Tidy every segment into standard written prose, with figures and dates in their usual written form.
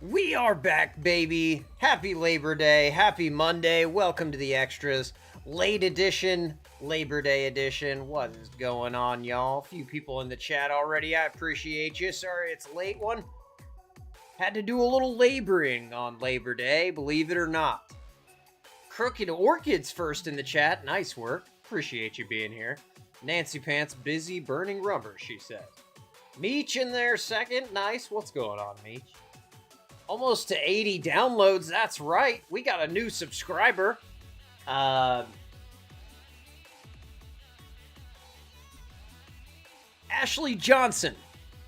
We are back, baby. Happy Labor Day. Happy Monday. Welcome to the Extras. Late edition, Labor Day edition. What is going on, y'all? A few people in the chat already. I appreciate you. Sorry it's a late one. Had to do a little laboring on Labor Day, believe it or not. Crooked Orchids first in the chat. Nice work. Appreciate you being here. Nancy Pants busy burning rubber, she said. Meech in there second. Nice. What's going on, Meech? Almost to 80 downloads. That's right. We got a new subscriber. Ashley Johnson.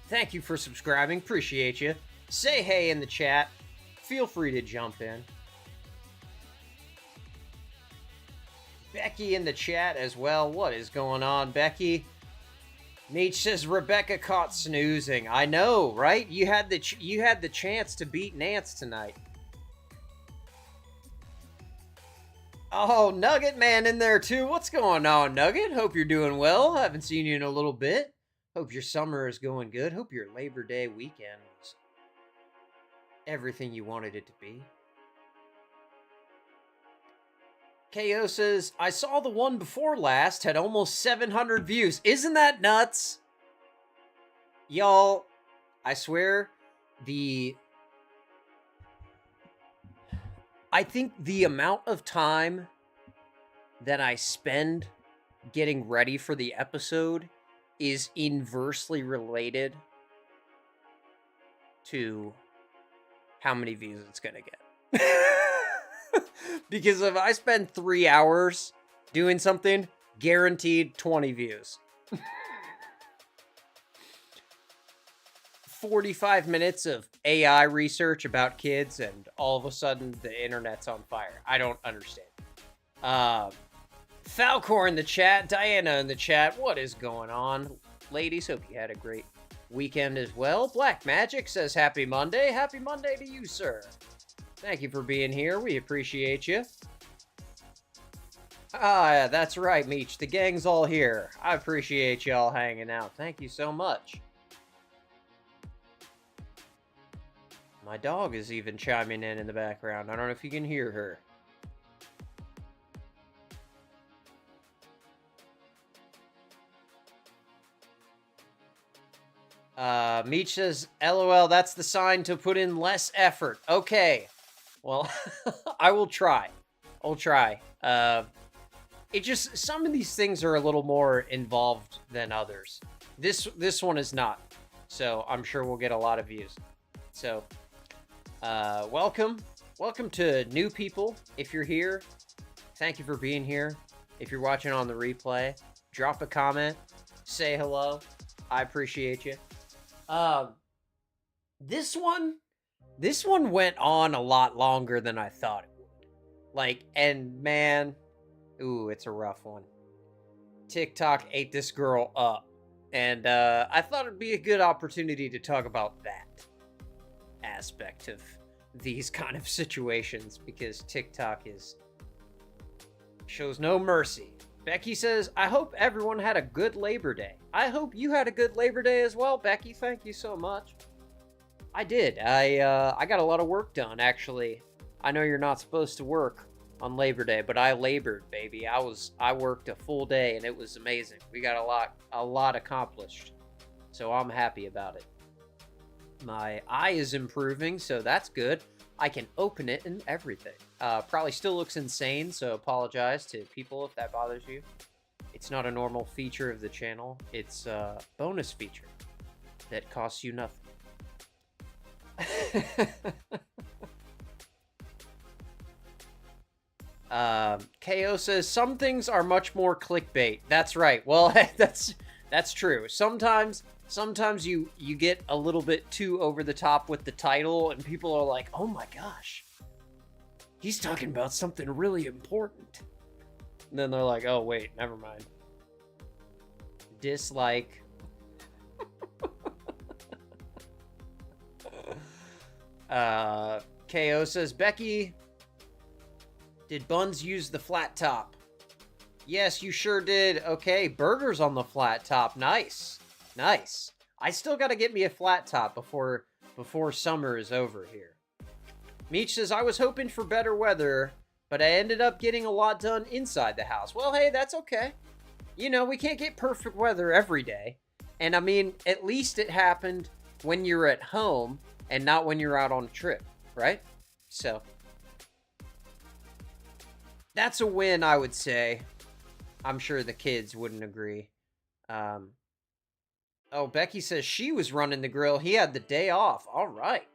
Thank you for subscribing. Appreciate you. Say hey in the chat. Feel free to jump in. Becky in the chat as well. What is going on, Becky? Meech says Rebecca caught snoozing. I know, right? You had the chance to beat Nance tonight. Oh, Nugget Man in there too. What's going on, Nugget? Hope you're doing well. Haven't seen you in a little bit. Hope your summer is going good. Hope your Labor Day weekend was everything you wanted it to be. KO says, I saw the one before last had almost 700 views. Isn't that nuts? Y'all, I swear, I think the amount of time that I spend getting ready for the episode is inversely related to how many views it's gonna get. Because if I spend 3 hours doing something, guaranteed 20 views. 45 minutes of AI research about kids, and all of a sudden the internet's on fire. I don't understand. Falcor in the chat, Diana in the chat. What is going on? Ladies, hope you had a great weekend as well. Black Magic says happy Monday. Happy Monday to you, sir. Thank you for being here. We appreciate you. Yeah, that's right, Meech. The gang's all here. I appreciate y'all hanging out. Thank you so much. My dog is even chiming in the background. I don't know if you can hear her. Meech says, LOL, that's the sign to put in less effort. Okay. Well, I will try. I'll try. It just, some of these things are a little more involved than others. This one is not. So I'm sure we'll get a lot of views. So, welcome. Welcome to new people. If you're here, thank you for being here. If you're watching on the replay, drop a comment, say hello. I appreciate you. This one went on a lot longer than I thought it would. Like, and man, ooh, it's a rough one. TikTok ate this girl up. And I thought it'd be a good opportunity to talk about that aspect of these kind of situations, because TikTok shows no mercy. Becky says, I hope everyone had a good Labor Day. I hope you had a good Labor Day as well, Becky. Thank you so much. I did. I got a lot of work done, actually. I know you're not supposed to work on Labor Day, but I labored, baby. I worked a full day, and it was amazing. We got a lot accomplished, so I'm happy about it. My eye is improving, so that's good. I can open it and everything. Probably still looks insane, so apologize to people if that bothers you. It's not a normal feature of the channel. It's a bonus feature that costs you nothing. KO says some things are much more clickbait. That's right. Well, that's true. Sometimes you get a little bit too over the top with the title, and people are like, "Oh my gosh, he's talking about something really important." And then they're like, "Oh wait, never mind." Dislike. KO says, Becky, did Buns use the flat top? Yes, you sure did. Okay, burgers on the flat top. Nice. Nice. I still got to get me a flat top before summer is over here. Meech says, I was hoping for better weather, but I ended up getting a lot done inside the house. Well, hey, that's okay. You know, we can't get perfect weather every day. And I mean, at least it happened when you're at home and not when you're out on a trip, right? So, that's a win, I would say. I'm sure the kids wouldn't agree. Oh, Becky says she was running the grill. He had the day off. All right.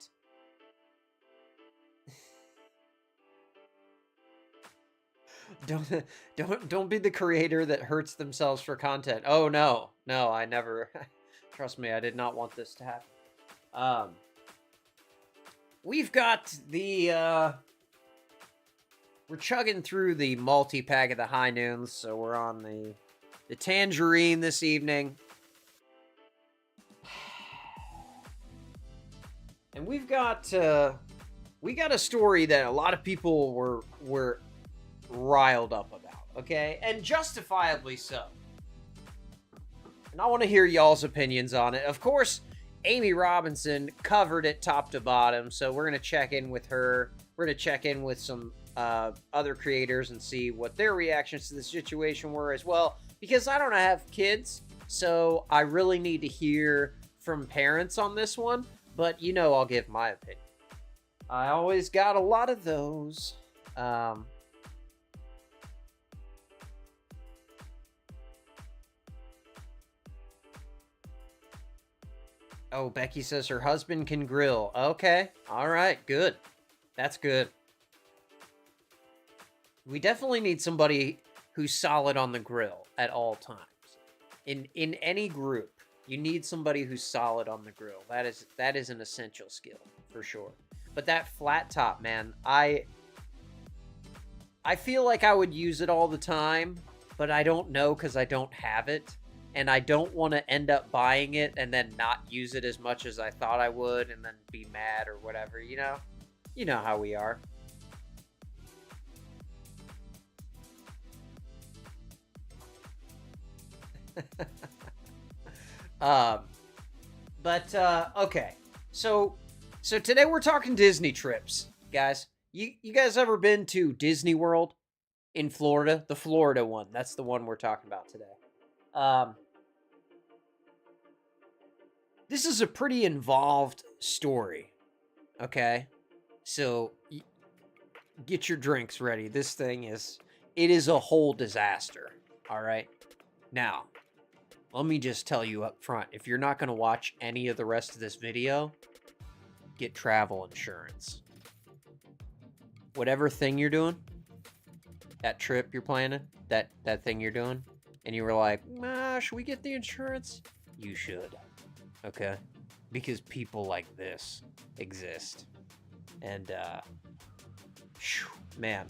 Don't be the creator that hurts themselves for content. Oh no, I never. Trust me, I did not want this to happen. We've got the we're chugging through the multi-pack of the high noons, so we're on the tangerine this evening. And we got a story that a lot of people were riled up about, okay? And justifiably so. And I want to hear y'all's opinions on it. Of course, Amy Robinson covered it top to bottom, so we're going to check in with her. We're going to check in with some other creators and see what their reactions to the situation were as well, because I don't have kids, so I really need to hear from parents on this one, but you know I'll give my opinion. I always got a lot of those. Oh, Becky says her husband can grill. Okay. All right. Good. That's good. We definitely need somebody who's solid on the grill at all times. In any group, you need somebody who's solid on the grill. That is an essential skill for sure. But that flat top, man, I feel like I would use it all the time, but I don't know because I don't have it. And I don't want to end up buying it and then not use it as much as I thought I would and then be mad or whatever, you know? You know how we are. Okay. So today we're talking Disney trips, guys. You guys ever been to DisneyWorld in Florida? The Florida one. That's the one we're talking about today. This is a pretty involved story, okay? So, get your drinks ready. This thing it is a whole disaster, all right? Now, let me just tell you up front, if you're not going to watch any of the rest of this video, get travel insurance. Whatever thing you're doing, that trip you're planning, that thing you're doing, and you were like, should we get the insurance? You should. Okay? Because people like this exist. And, man,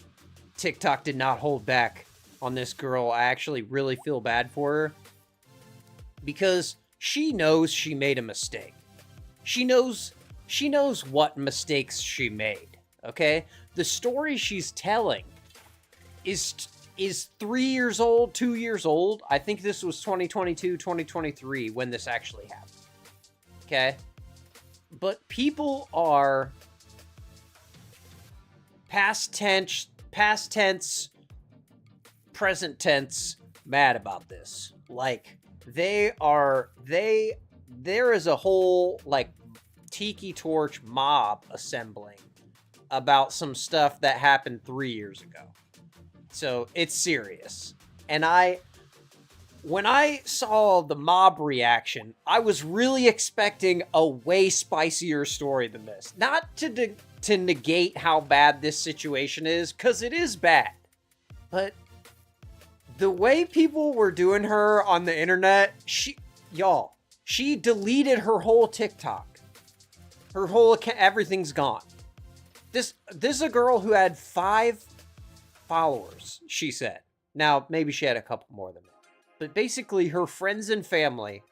TikTok did not hold back on this girl. I actually really feel bad for her. Because she knows she made a mistake. She knows what mistakes she made. Okay? The story she's telling is 3 years old, 2 years old. I think this was 2022, 2023 when this actually happened. Okay? But people are past tense, present tense mad about this. Like, there is a whole, like, tiki torch mob assembling about some stuff that happened 3 years ago. So, it's serious. And when I saw the mob reaction, I was really expecting a way spicier story than this. Not to negate how bad this situation is, because it is bad. But the way people were doing her on the internet, she deleted her whole TikTok. Her whole account, everything's gone. This is a girl who had 5 followers, she said. Now, maybe she had a couple more than that. But basically, her friends and family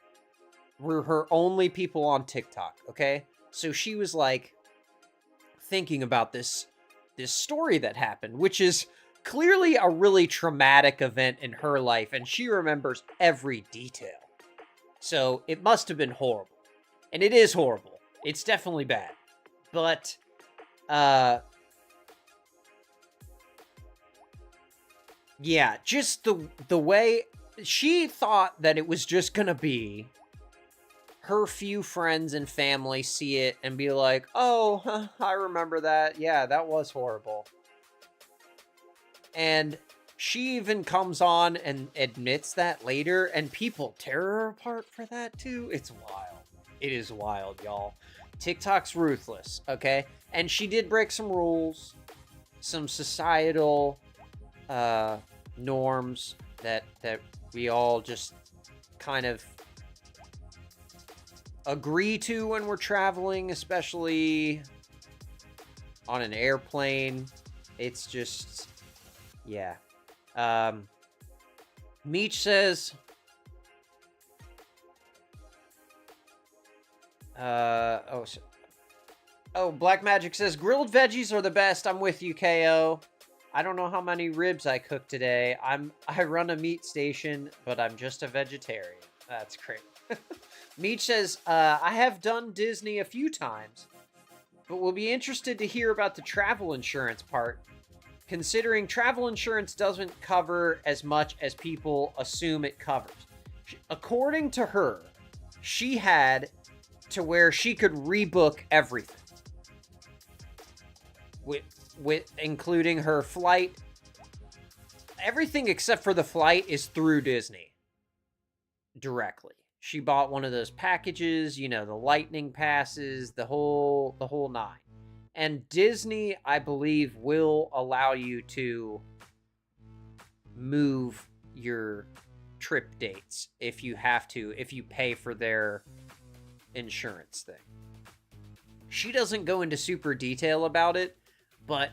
were her only people on TikTok, okay? So she was, like, thinking about this story that happened, which is clearly a really traumatic event in her life, and she remembers every detail. So it must have been horrible. And it is horrible. It's definitely bad. But Yeah, just the way she thought that it was just gonna be her few friends and family see it and be like, oh, I remember that. Yeah, that was horrible. And she even comes on and admits that later, and people tear her apart for that too. It's wild. It is wild, y'all. TikTok's ruthless, okay? And she did break some rules, some societal norms that we all just kind of agree to when we're traveling, especially on an airplane. It's just, yeah. Meech says, Black Magic says, grilled veggies are the best. I'm with you, KO. I don't know how many ribs I cooked today. I run a meat station, but I'm just a vegetarian. That's great. Meech says, I have done Disney a few times, but will be interested to hear about the travel insurance part, considering travel insurance doesn't cover as much as people assume it covers. According to her, she had to where she could rebook everything. With including her flight. Everything except for the flight is through Disney. Directly. She bought one of those packages, you know, the lightning passes, the whole nine. And Disney, I believe, will allow you to move your trip dates if you have to, if you pay for their insurance thing. She doesn't go into super detail about it, but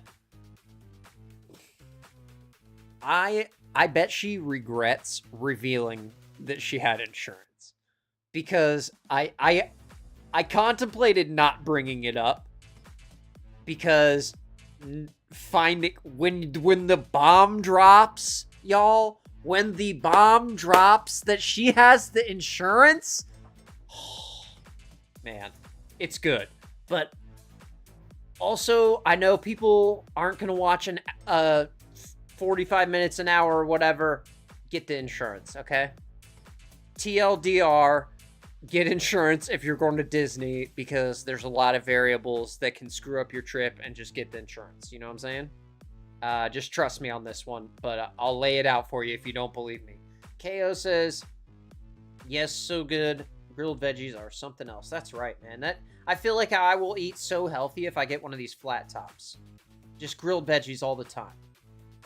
I bet she regrets revealing that she had insurance. Because I contemplated not bringing it up, because finding when the bomb drops, y'all, when the bomb drops that she has the insurance, man, it's good. But also, I know people aren't gonna watch 45 minutes an hour or whatever. Get the insurance, okay? TLDR. Get insurance if you're going to Disney, because there's a lot of variables that can screw up your trip, and just get the insurance. You know what I'm saying? Just trust me on this one, but I'll lay it out for you if you don't believe me. KO says, yes, so good. Grilled veggies are something else. That's right, man. I feel like I will eat so healthy if I get one of these flat tops. Just grilled veggies all the time.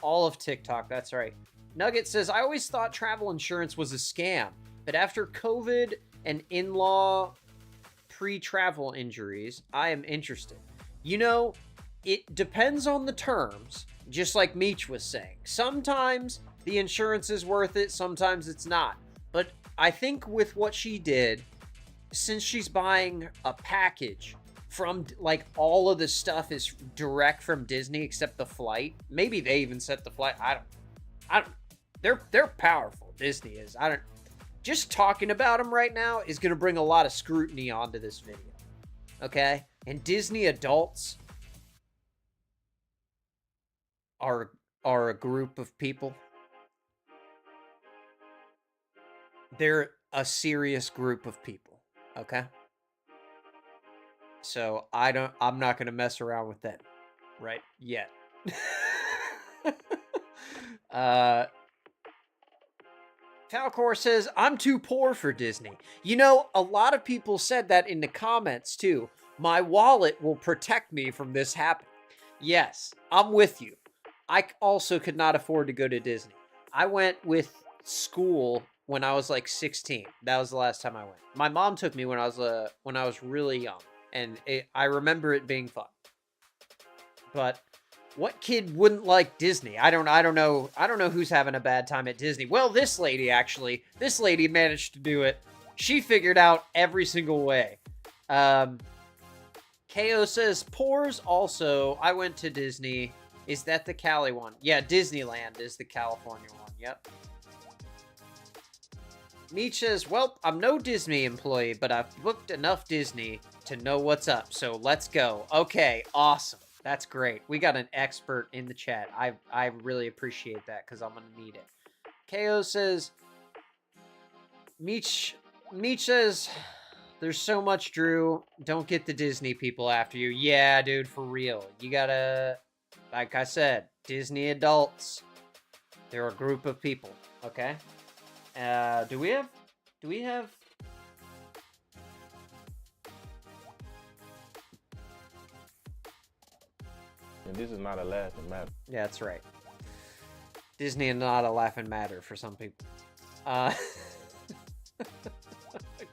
All of TikTok, that's right. Nugget says, I always thought travel insurance was a scam, but after COVID and in-law pre-travel injuries, I am interested. You know, it depends on the terms, just like Meech was saying. Sometimes the insurance is worth it, sometimes it's not. But I think with what she did, since she's buying a package from, like, all of the stuff is direct from Disney except the flight. Maybe they even set the flight. I don't. They're powerful. Disney is. Just talking about them right now is going to bring a lot of scrutiny onto this video. Okay? And Disney adults are a group of people. They're a serious group of people. Okay? So I'm not going to mess around with them right yet. Falcor says, I'm too poor for Disney. You know, a lot of people said that in the comments too. My wallet will protect me from this happening. Yes, I'm with you. I also could not afford to go to Disney. I went with school when I was like 16. That was the last time I went. My mom took me when I was really young, and I remember it being fun. But what kid wouldn't like Disney? I don't know who's having a bad time at Disney. Well, this lady managed to do it. She figured out every single way. KO says, Poors also, I went to Disney. Is that the Cali one? Yeah, Disneyland is the California one. Yep. Meech says, well, I'm no Disney employee, but I've booked enough Disney to know what's up. So let's go. Okay, awesome. That's great. We got an expert in the chat. I really appreciate that because I'm gonna need it. KO says, Meech says, there's so much, Drew. Don't get the Disney people after you. Yeah, dude, for real. You gotta, like I said, Disney adults. They're a group of people. Okay. Do we have? And this is not a laughing matter. Yeah, that's right. Disney is not a laughing matter for some people.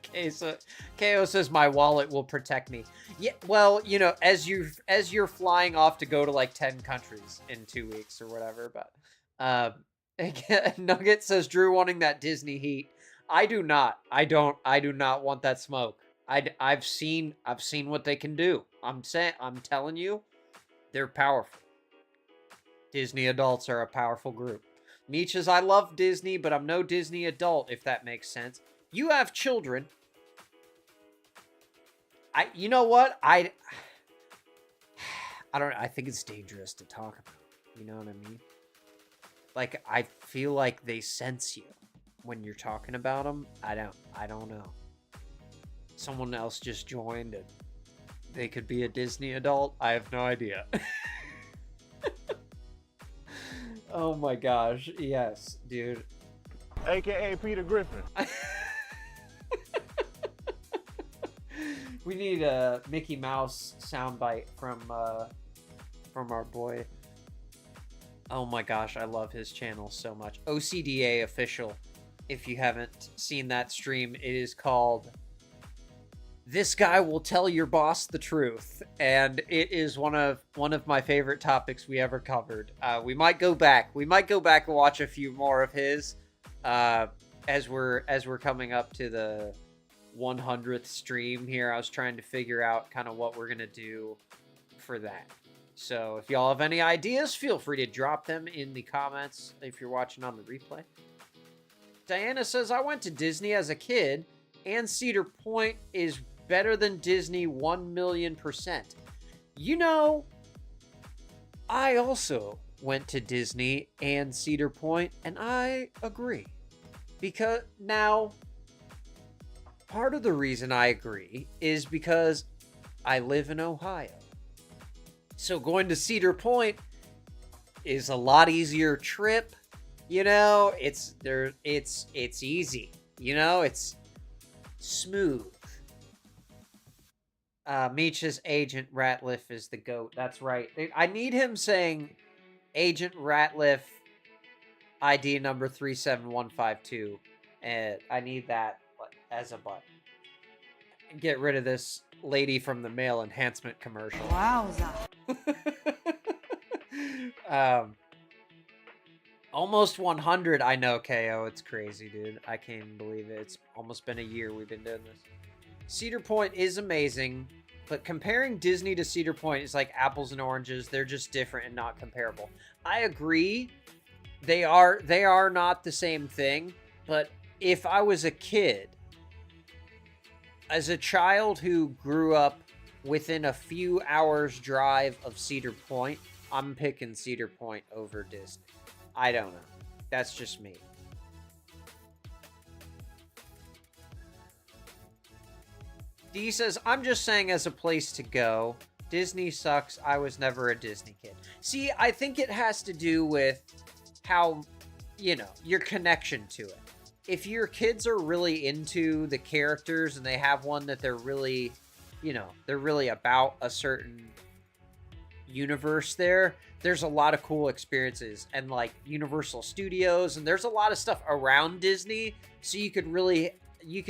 Okay, so KO says my wallet will protect me. Yeah, well, you know, as you're flying off to go to like 10 countries in 2 weeks or whatever, but Nugget says Drew wanting that Disney heat. I do not. I do not want that smoke. I've seen what they can do. I'm telling you, they're powerful. Disney adults are a powerful group. Meech says, I love Disney, but I'm no Disney adult, if that makes sense. You have children. You know what? I don't know. I think it's dangerous to talk about. You know what I mean? Like, I feel like they sense you when you're talking about them. I don't know. Someone else just joined and they could be a Disney adult. I have no idea. Oh my gosh. Yes, dude. AKA Peter Griffin. We need a Mickey Mouse soundbite from our boy. Oh my gosh, I love his channel so much. OCDA official. If you haven't seen that stream, it is called This Guy Will Tell Your Boss the Truth, and it is one of my favorite topics we ever covered. We might go back and watch a few more of his as we're coming up to the 100th stream here. I was trying to figure out kind of what we're gonna do for that. So if y'all have any ideas, feel free to drop them in the comments if you're watching on the replay. Diana says, I went to Disney as a kid, and Cedar Point is better than Disney 1,000,000%. You know, I also went to Disney and Cedar Point, and I agree. Because now, part of the reason I agree is because I live in Ohio. So going to Cedar Point is a lot easier trip. You know, it's easy. You know, it's smooth. Meech's Agent Ratliff is the GOAT. That's right. I need him saying Agent Ratliff ID number 37152. And I need that as a button. Get rid of this lady from the male enhancement commercial. Wowza. Almost 100. I know, KO. It's crazy, dude. I can't even believe it. It's almost been a year we've been doing this. Cedar Point is amazing, but comparing Disney to Cedar Point is like apples and oranges. They're just different and not comparable. I agree. They are not the same thing, but if I was a kid, as a child who grew up within a few hours drive of Cedar Point, I'm picking Cedar Point over Disney. I don't know. That's just me. D says, I'm just saying as a place to go. Disney sucks. I was never a Disney kid. See, I think it has to do with how, you know, your connection to it. If your kids are really into the characters and they have one that they're really, you know, they're really about a certain universe there's a lot of cool experiences and like Universal Studios, and there's a lot of stuff around Disney, so you could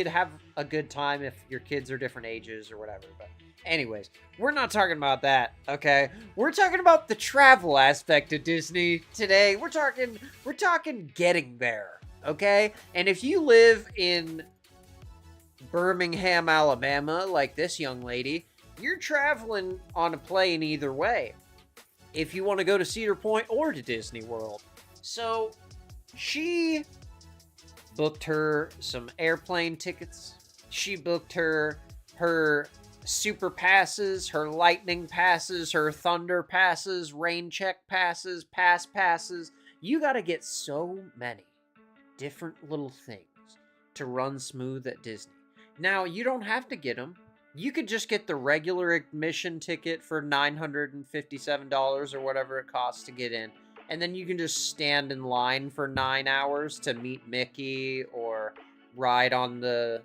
have a good time if your kids are different ages or whatever. But anyways, we're not talking about that, okay? We're talking about the travel aspect of Disney today. We're talking getting there, okay? And if you live in Birmingham, Alabama, like this young lady, you're traveling on a plane either way if you want to go to Cedar Point or to Disney World. So she booked her some airplane tickets. She booked her super passes, her lightning passes, her thunder passes, rain check passes, passes. You gotta get so many different little things to run smooth at Disney. Now, you don't have to get them. You could just get the regular admission ticket for $957 or whatever it costs to get in. And then you can just stand in line for 9 hours to meet Mickey or ride on the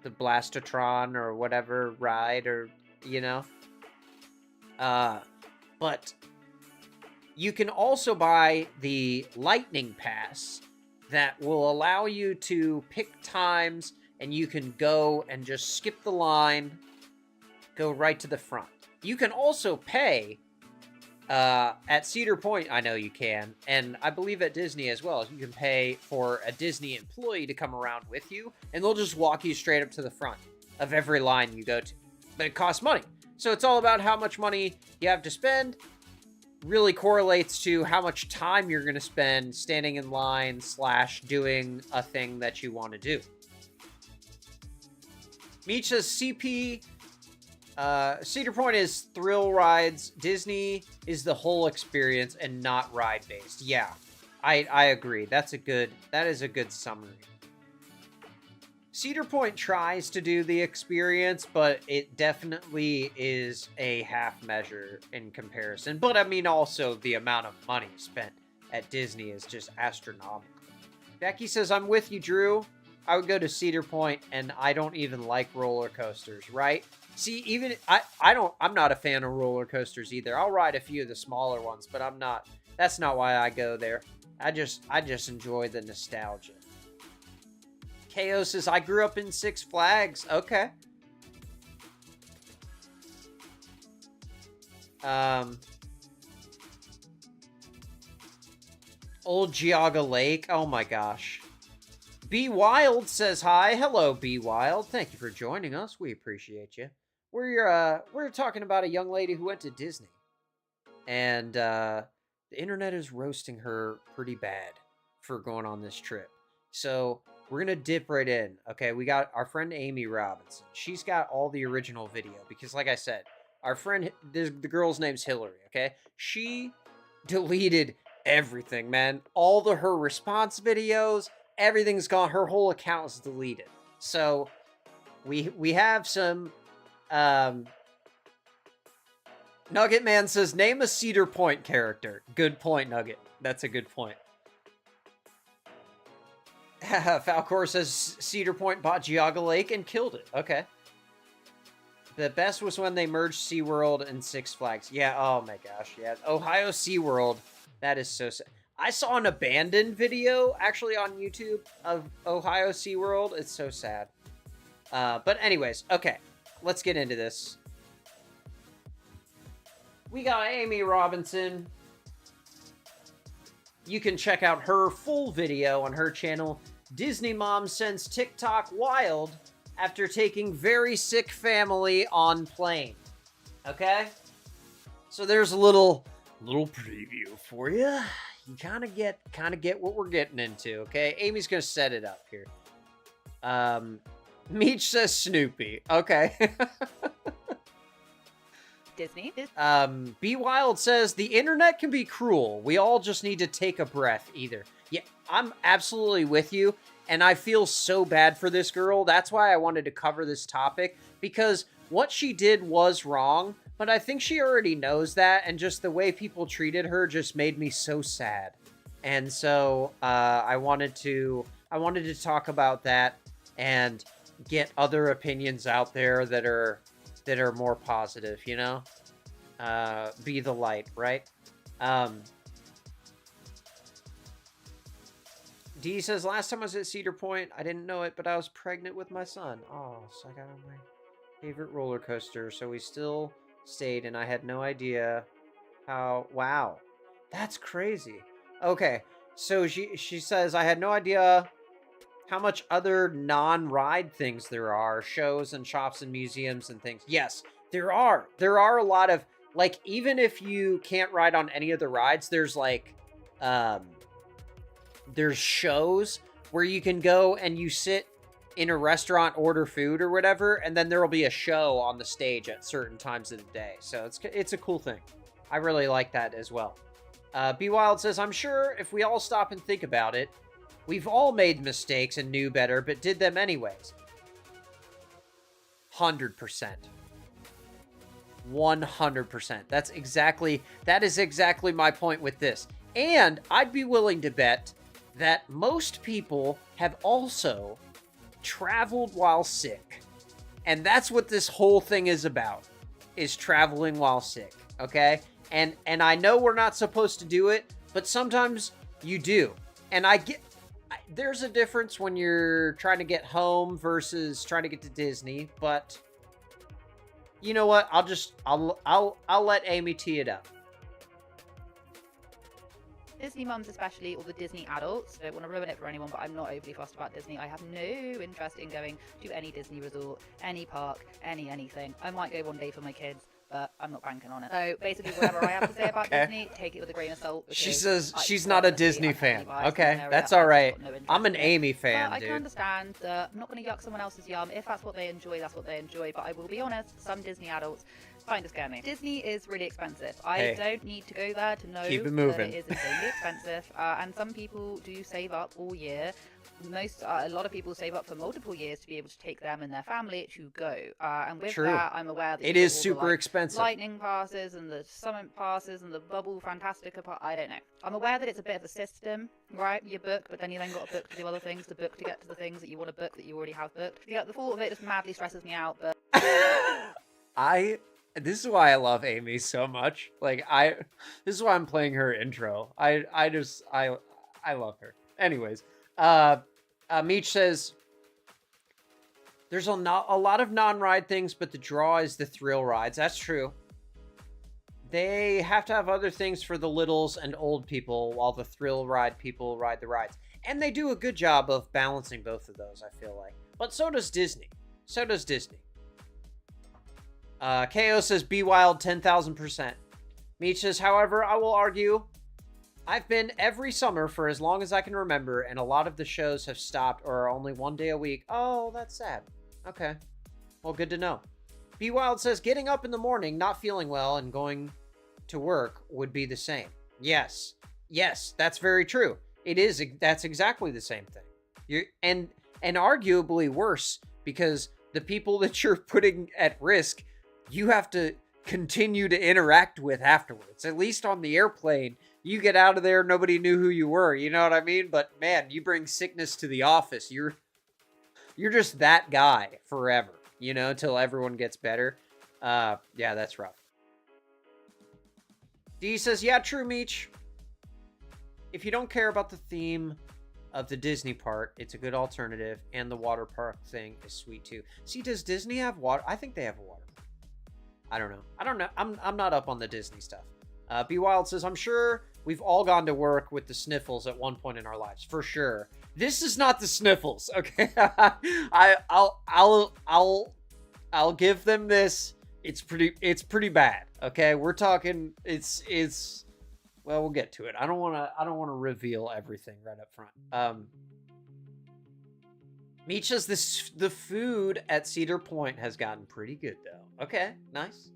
Blastotron or whatever ride, or, you know. But you can also buy the Lightning Pass that will allow you to pick times, and you can go and just skip the line, go right to the front. You can also pay at Cedar Point. I know you can, and I believe at Disney as well. You can pay for a Disney employee to come around with you, and they'll just walk you straight up to the front of every line you go to. But it costs money. So it's all about how much money you have to spend. Really correlates to how much time you're going to spend standing in line / doing a thing that you want to do. Meech says CP, Cedar Point is thrill rides. Disney is the whole experience and not ride based. Yeah, I agree. That is a good summary. Cedar Point tries to do the experience, but it definitely is a half measure in comparison. But I mean, also the amount of money spent at Disney is just astronomical. Becky says, I'm with you, Drew. I would go to Cedar Point, and I don't even like roller coasters, right? See, even I'm not a fan of roller coasters either. I'll ride a few of the smaller ones, but that's not why I go there. I just enjoy the nostalgia. KO says, I grew up in Six Flags. Okay. Old Geauga Lake. Oh my gosh. B Wild says hi. Hello, B Wild. Thank you for joining us. We appreciate you. We're talking about a young lady who went to Disney, and the internet is roasting her pretty bad for going on this trip. So we're gonna dip right in. Okay, we got our friend Amy Robinson. She's got all the original video because, like I said, our friend, the girl's name's Hillary. Okay, she deleted everything, man. All her response videos, everything's gone. Her whole account is deleted. So we have some. Nugget Man says, name a Cedar Point character. Good point, Nugget. That's a good point. Falcor says Cedar Point bought Geauga Lake and killed it. Okay. The best was when they merged SeaWorld and Six Flags. Yeah, oh my gosh, yeah. Ohio SeaWorld. That is so sad. I saw an abandoned video, actually, on YouTube of Ohio SeaWorld. It's so sad. But anyways, okay. Let's get into this. We got Amy Robinson. You can check out her full video on her channel. Disney Mom sends TikTok wild after taking very sick family on plane. Okay? So there's a little preview for you. You kind of get what we're getting into, okay? Amy's gonna set it up here. Meech says Snoopy. Okay. Disney. B Wild says the internet can be cruel. We all just need to take a breath either. Yeah, I'm absolutely with you. And I feel so bad for this girl. That's why I wanted to cover this topic, because what she did was wrong, but I think she already knows that. And just the way people treated her just made me so sad. And so, I wanted to talk about that and get other opinions out there that are more positive, you know? Be the light, right? D says, last time I was at Cedar Point, I didn't know it, but I was pregnant with my son. Oh, so I got on my favorite roller coaster, so we still stayed, and I had no idea how... Wow. That's crazy. Okay, so she says, I had no idea how much other non-ride things there are, shows and shops and museums and things. Yes, there are. There are a lot of, like, even if you can't ride on any of the rides, there's like, there's shows where you can go and you sit in a restaurant order food or whatever, and then there will be a show on the stage at certain times of the day. So it's a cool thing. I really like that as well. B Wild says, I'm sure if we all stop and think about it, we've all made mistakes and knew better, but did them anyways. 100%. 100%. That is exactly my point with this. And I'd be willing to bet that most people have also traveled while sick. And that's what this whole thing is about, is traveling while sick, okay? And I know we're not supposed to do it, but sometimes you do. And there's a difference when you're trying to get home versus trying to get to Disney, but you know what? I'll let Amy tee it up. Disney mums especially, or the Disney adults, don't want to ruin it for anyone, but I'm not overly fussed about Disney. I have no interest in going to any Disney resort, any park, anything. I might go one day for my kids, but I'm not banking on it. So basically, whatever I have to say about Disney, take it with a grain of salt. She says she's not a Disney fan. Okay, that's all right. I'm an Amy fan, but dude. I can understand that I'm not going to yuck someone else's yum. If that's what they enjoy, that's what they enjoy. But I will be honest, some Disney adults kind of scare me. Disney is really expensive. I don't need to go there to know that it is insanely expensive. And some people do save up all year. A lot of people save up for multiple years to be able to take them and their family to go. And with that, I'm aware that it is super expensive. Lightning passes and the summit passes and the bubble fantastica part. I don't know. I'm aware that it's a bit of a system, right? You book, but then you then got to book to do other things, to book to get to the things that you want to book that you already have booked. Yeah, the thought of it just madly stresses me out. But this is why I love Amy so much. This is why I'm playing her intro. I love her. Anyways, Meech says, there's a lot of non-ride things, but the draw is the thrill rides. That's true. They have to have other things for the littles and old people, while the thrill ride people ride the rides. And they do a good job of balancing both of those, I feel like. But so does Disney. KO says, be wild 10,000%. Meech says, however, I will argue, I've been every summer for as long as I can remember, and a lot of the shows have stopped or are only one day a week. Oh, that's sad. Okay. Well, good to know. Be Wild says, getting up in the morning, not feeling well, and going to work would be the same. Yes, that's very true. It is. That's exactly the same thing. And arguably worse, because the people that you're putting at risk, you have to continue to interact with afterwards. At least on the airplane, you get out of there, nobody knew who you were. You know what I mean? But man, you bring sickness to the office. You're just that guy forever, till everyone gets better. Yeah, that's rough. D says, yeah, true, Meech. If you don't care about the theme of the Disney part, it's a good alternative, and the water park thing is sweet too. See, does Disney have water? I think they have a water park. I don't know. I'm not up on the Disney stuff. B Wild says, I'm sure we've all gone to work with the sniffles at one point in our lives, for sure. This is not the sniffles, okay? I'll give them this. It's pretty bad, okay? We're talking. It's. Well, we'll get to it. I don't want to reveal everything right up front. Meech says the food at Cedar Point has gotten pretty good though. Okay, nice.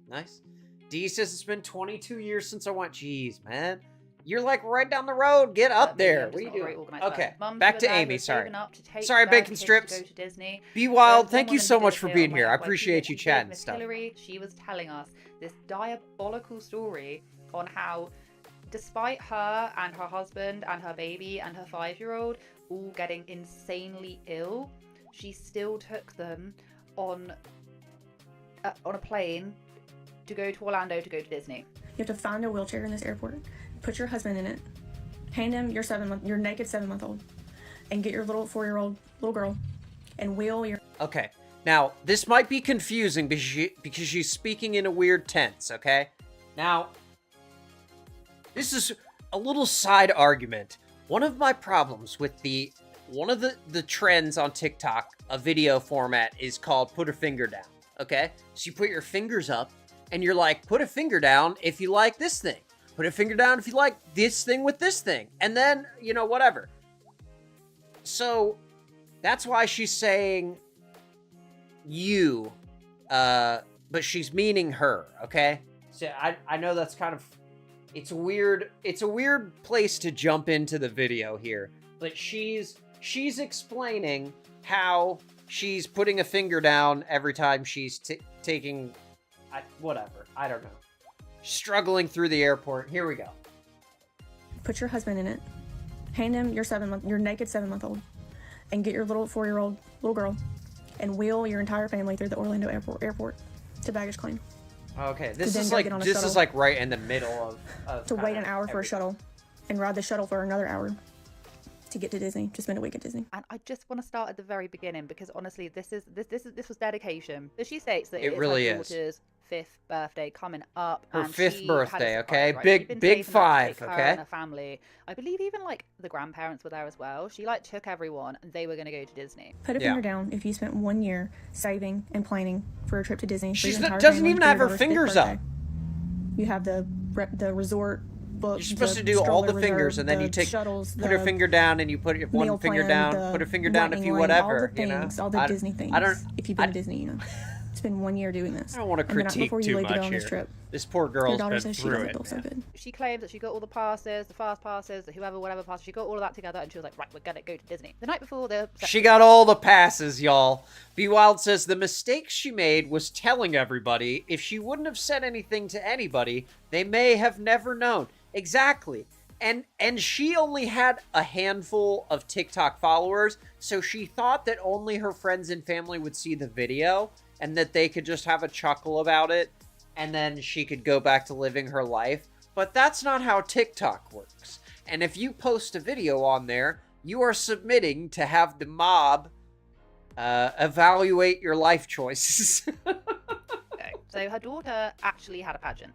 D says it's been 22 years since I went. Jeez, man. You're like right down the road. Get up there. What are you doing? Okay, back to Amy. Sorry, Bacon Strips. Be Wild, thank you so much for being here. I appreciate you chatting and stuff. She was telling us this diabolical story on how, despite her and her husband and her baby and her 5-year-old all getting insanely ill, she still took them on a plane to go to Orlando to go to Disney. You have to find a wheelchair in this airport, put your husband in it, hand him your naked 7-month-old, and get your little 4-year-old little girl, and wheel your... Okay, now, this might be confusing because she's speaking in a weird tense, okay? Now, this is a little side argument. One of my problems with one of the trends on TikTok, a video format, is called put a finger down, okay? So you put your fingers up, and you're like, put a finger down if you like this thing. Put a finger down if you like this thing with this thing. And then, whatever. So That's why she's saying you, but she's meaning her, okay? So I know that's kind of, it's a weird place to jump into the video here, but she's explaining how she's putting a finger down every time she's taking, whatever, I don't know. Struggling through the airport. Here we go. Put your husband in it. Hand him your naked 7-month-old, and get your little 4-year-old little girl, and wheel your entire family through the Orlando airport to baggage claim. Okay, this is like right in the middle of to wait an hour for a shuttle, and ride the shuttle for another hour to get to Disney, to spend a week at Disney. And I just want to start at the very beginning, because honestly, this was dedication. So she states that it it's really her daughter's 5th birthday coming up. Her and 5th birthday, okay? Right? Big 5, her okay? and her family. I believe even like the grandparents were there as well. She like took everyone, and they were going to go to Disney. Put a finger down if you spent 1 year saving and planning for a trip to Disney. She doesn't even have her fingers up. You have the resort book. You're supposed to do all the fingers, and then you take shuttles, put her finger down, and you put one finger down. Put her finger down if you whatever. All the Disney things. If you've been to Disney, you know. Spend 1 year doing this. I don't want to critique too much here. This poor girl's been through it. So good. She claims that she got all the passes, the fast passes, the whatever passes. She got all of that together, and she was like, right, we're gonna go to Disney. The night before she got all the passes, y'all. Be Wild says the mistake she made was telling everybody. If she wouldn't have said anything to anybody, they may have never known. Exactly. And she only had a handful of TikTok followers, so she thought that only her friends and family would see the video, and that they could just have a chuckle about it, and then she could go back to living her life. But that's not how TikTok works. And if you post a video on there, you are submitting to have the mob evaluate your life choices. Okay. So her daughter actually had a pageant.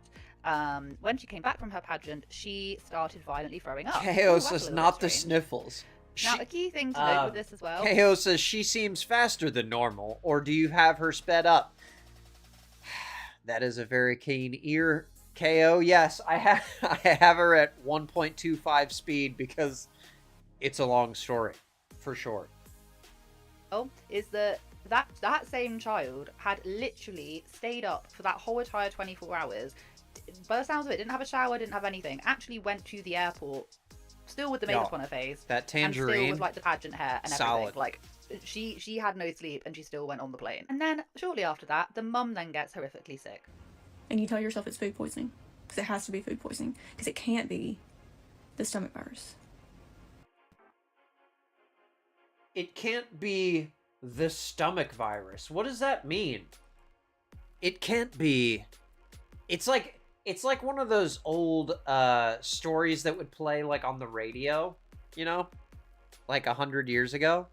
When she came back from her pageant, she started violently throwing up. KO says not the sniffles. Now, a key thing to note with this as well. KO says she seems faster than normal, or do you have her sped up? That is a very keen ear, KO. Yes, I have her at 1.25 speed because it's a long story, for sure. Oh, is that same child had literally stayed up for that whole entire 24 hours. By the sounds of it, didn't have a shower, didn't have anything. Actually went to the airport. Still with the makeup on her face. That tangerine. And still with like the pageant hair and solid. everything. Like she had no sleep, and she still went on the plane. And then shortly after that, the mum then gets horrifically sick. And you tell yourself it's food poisoning, because it has to be food poisoning, because it can't be the stomach virus. It can't be the stomach virus. What does that mean? It can't be. It's like one of those old stories that would play like on the radio, you know, like 100 years ago.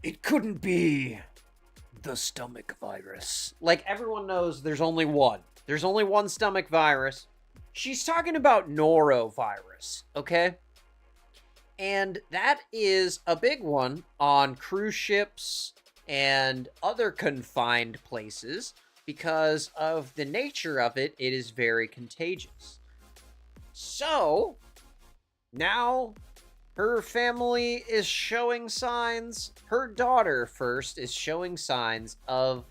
It couldn't be the stomach virus. Like everyone knows there's only one. There's only one stomach virus. She's talking about norovirus, okay? And that is a big one on cruise ships and other confined places. Because of the nature of it, it is very contagious. So, now her family is showing signs. Her daughter first is showing signs of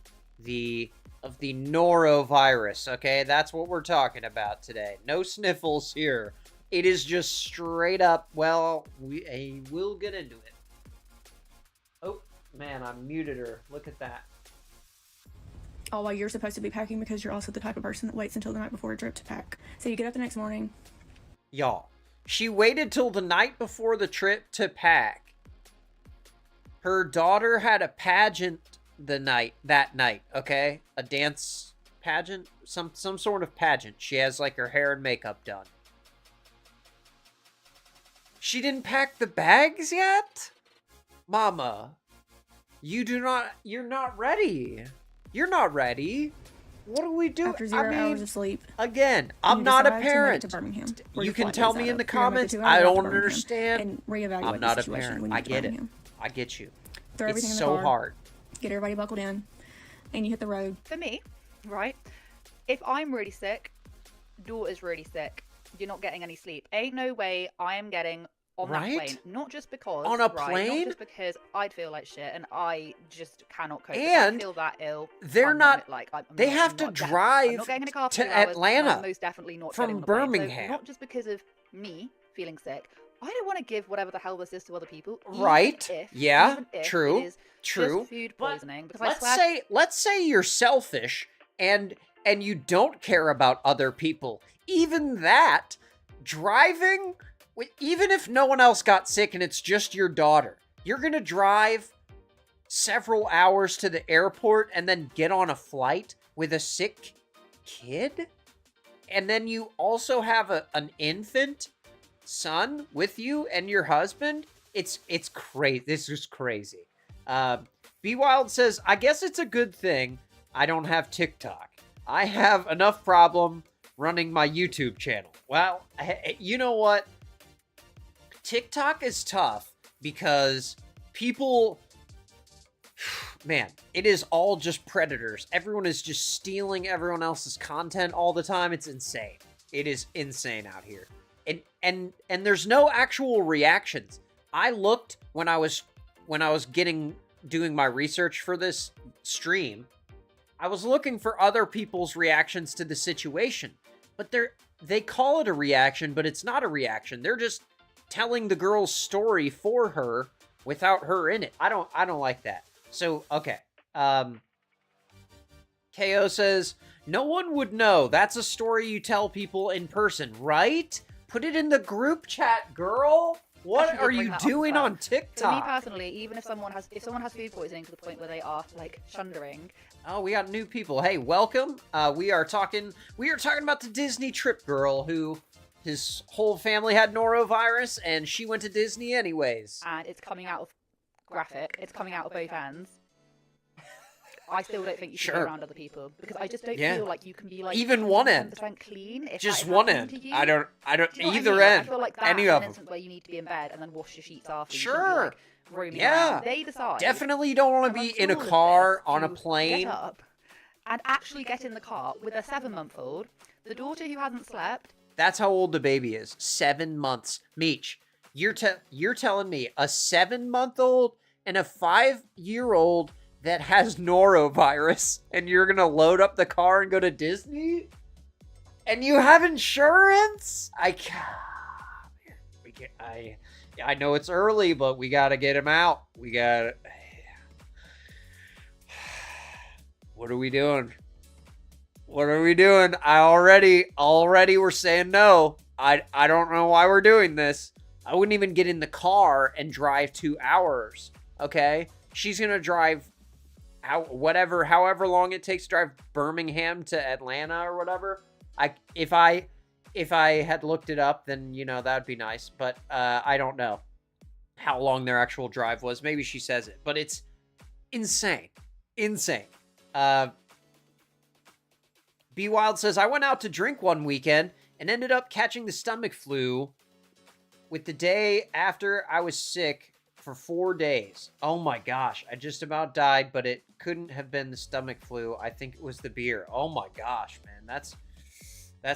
the norovirus, okay? That's what we're talking about today. No sniffles here. It is just straight up, well, we'll get into it. Oh, man, I muted her. Look at that. All while you're supposed to be packing, because you're also the type of person that waits until the night before a trip to pack. So you get up the next morning. Y'all, she waited till the night before the trip to pack. Her daughter had a pageant that night, okay? A dance pageant? Some sort of pageant. She has like her hair and makeup done. She didn't pack the bags yet? Mama, you're not ready. You're not ready. What do we do? After 0 hours of sleep. Again, I'm not a parent. You can tell me in the comments. I don't understand. And reevaluate I'm not the a situation parent. when you I get it. Birmingham. I get you. Throw everything It's in the so car, hard. Get everybody buckled in, and you hit the road. For me, right, if I'm really sick, daughter's really sick, you're not getting any sleep. Ain't no way I am getting on that plane. Not just because on a plane, not just because I'd feel like shit and I just cannot cope. And I feel that ill. They're not like they have to drive I'm not getting in a car for to 2 hours, Atlanta. I'm most definitely not from Birmingham. So not just because of me feeling sick. I don't want to give whatever the hell this is to other people. Right? Even if true. It is True. Just food poisoning. Because let's say you're selfish and you don't care about other people. Even that, driving, even if no one else got sick and it's just your daughter, you're gonna drive several hours to the airport and then get on a flight with a sick kid, and then you also have an infant son with you and your husband. It's crazy. This is crazy. B Wild says, I guess it's a good thing I don't have TikTok. I have enough problem running my YouTube channel. Well, you know what? TikTok is tough because people, man, it is all just predators. Everyone is just stealing everyone else's content all the time. It's insane. It is insane out here. And there's no actual reactions. I looked when I was doing my research for this stream. I was looking for other people's reactions to the situation, but they call it a reaction, but it's not a reaction. They're just telling the girl's story for her without her in it. I don't like that. So, okay. KO says, no one would know. That's a story you tell people in person, right? Put it in the group chat, girl. What are you doing on TikTok? For me personally, even if someone has food poisoning to the point where they are like shundering. Oh, we got new people. Hey, welcome. We are talking about the Disney trip girl who his whole family had norovirus and she went to Disney anyways. And it's coming out of graphic. It's coming out of both ends. I still don't think you should be around other people because I just don't feel like you can be like even one end clean. If just one end. I don't either end. I feel like that's any an of them. instance where you need to be in bed and then wash your sheets after. Sure. Roaming around. They decide. Definitely you don't want to be in a car on a plane. Get up and actually get in the car with a 7-month-old, the daughter who hasn't slept. That's how old the baby is. 7 months. Meech, you're telling me a 7-month-old and a 5-year-old that has norovirus, and you're gonna load up the car and go to Disney? And you have insurance? I know it's early, but we gotta get him out. What are we doing? What are we doing? Already we're saying no. I don't know why we're doing this. I wouldn't even get in the car and drive 2 hours. Okay? She's gonna drive however long it takes to drive Birmingham to Atlanta or whatever. If I had looked it up, then that would be nice. But I don't know how long their actual drive was. Maybe she says it, but it's insane. B Wild says, I went out to drink one weekend and ended up catching the stomach flu with the day after I was sick for 4 days. Oh my gosh, I just about died, but it couldn't have been the stomach flu. I think it was the beer. Oh my gosh, man, that's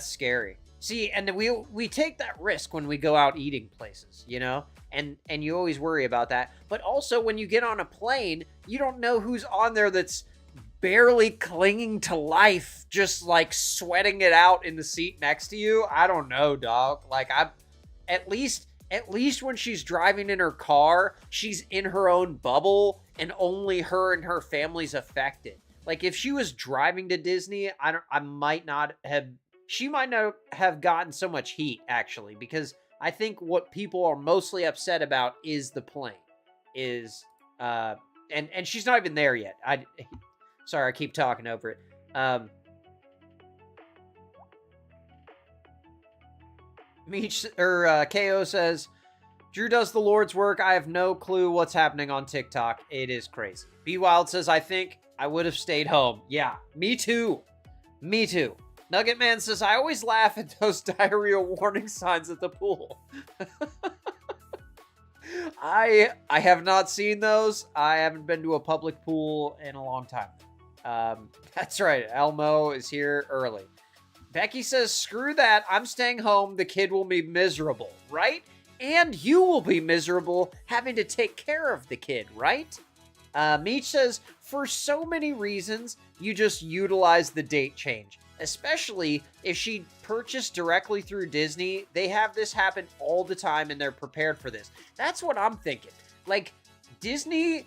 scary. See, and we take that risk when we go out eating places, and you always worry about that. But also when you get on a plane, you don't know who's on there that's barely clinging to life, just like sweating it out in the seat next to you. I don't know, dog. Like at least when she's driving in her car, she's in her own bubble and only her and her family's affected. Like if she was driving to Disney, she might not have gotten so much heat actually, because I think what people are mostly upset about is the plane. And she's not even there yet. Sorry, I keep talking over it. KO says, Drew does the Lord's work. I have no clue what's happening on TikTok. It is crazy. B Wild says, I think I would have stayed home. Yeah, me too. Nugget Man says, I always laugh at those diarrhea warning signs at the pool. I have not seen those. I haven't been to a public pool in a long time. That's right. Elmo is here early. Becky says, screw that. I'm staying home. The kid will be miserable, right? and you will be miserable having to take care of the kid, right? Meech says, for so many reasons, you just utilize the date change. Especially if she purchased directly through Disney, they have this happen all the time and they're prepared for this. That's what I'm thinking. Like, Disney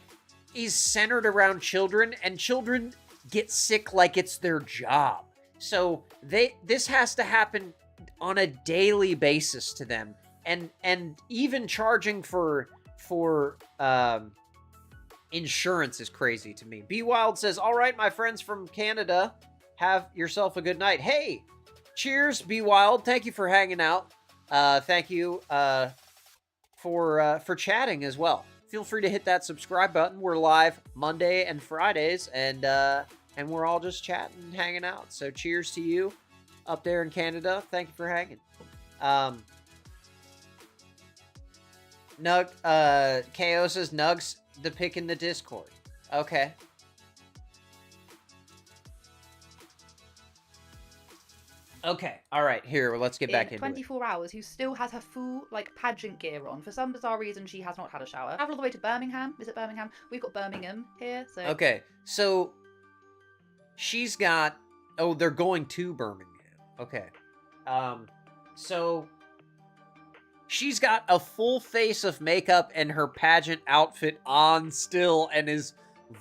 is centered around children, and children get sick like it's their job. So this has to happen on a daily basis to them. And even charging for insurance is crazy to me. B Wild says, all right, my friends from Canada, have yourself a good night. Hey, cheers, B Wild. Thank you for hanging out. Thank you for chatting as well. Feel free to hit that subscribe button. We're live Monday and Fridays, and we're all just chatting and hanging out. So cheers to you up there in Canada. Thank you for hanging. KO says Nugs the pick in the Discord. Okay. Okay, all right, here, let's get back into 24 hours, who still has her full, like, pageant gear on. For some bizarre reason, she has not had a shower. Travel all the way to Birmingham. Is it Birmingham? We've got Birmingham here, so... Okay, so she's got... Oh, they're going to Birmingham. Okay. So she's got a full face of makeup and her pageant outfit on still and is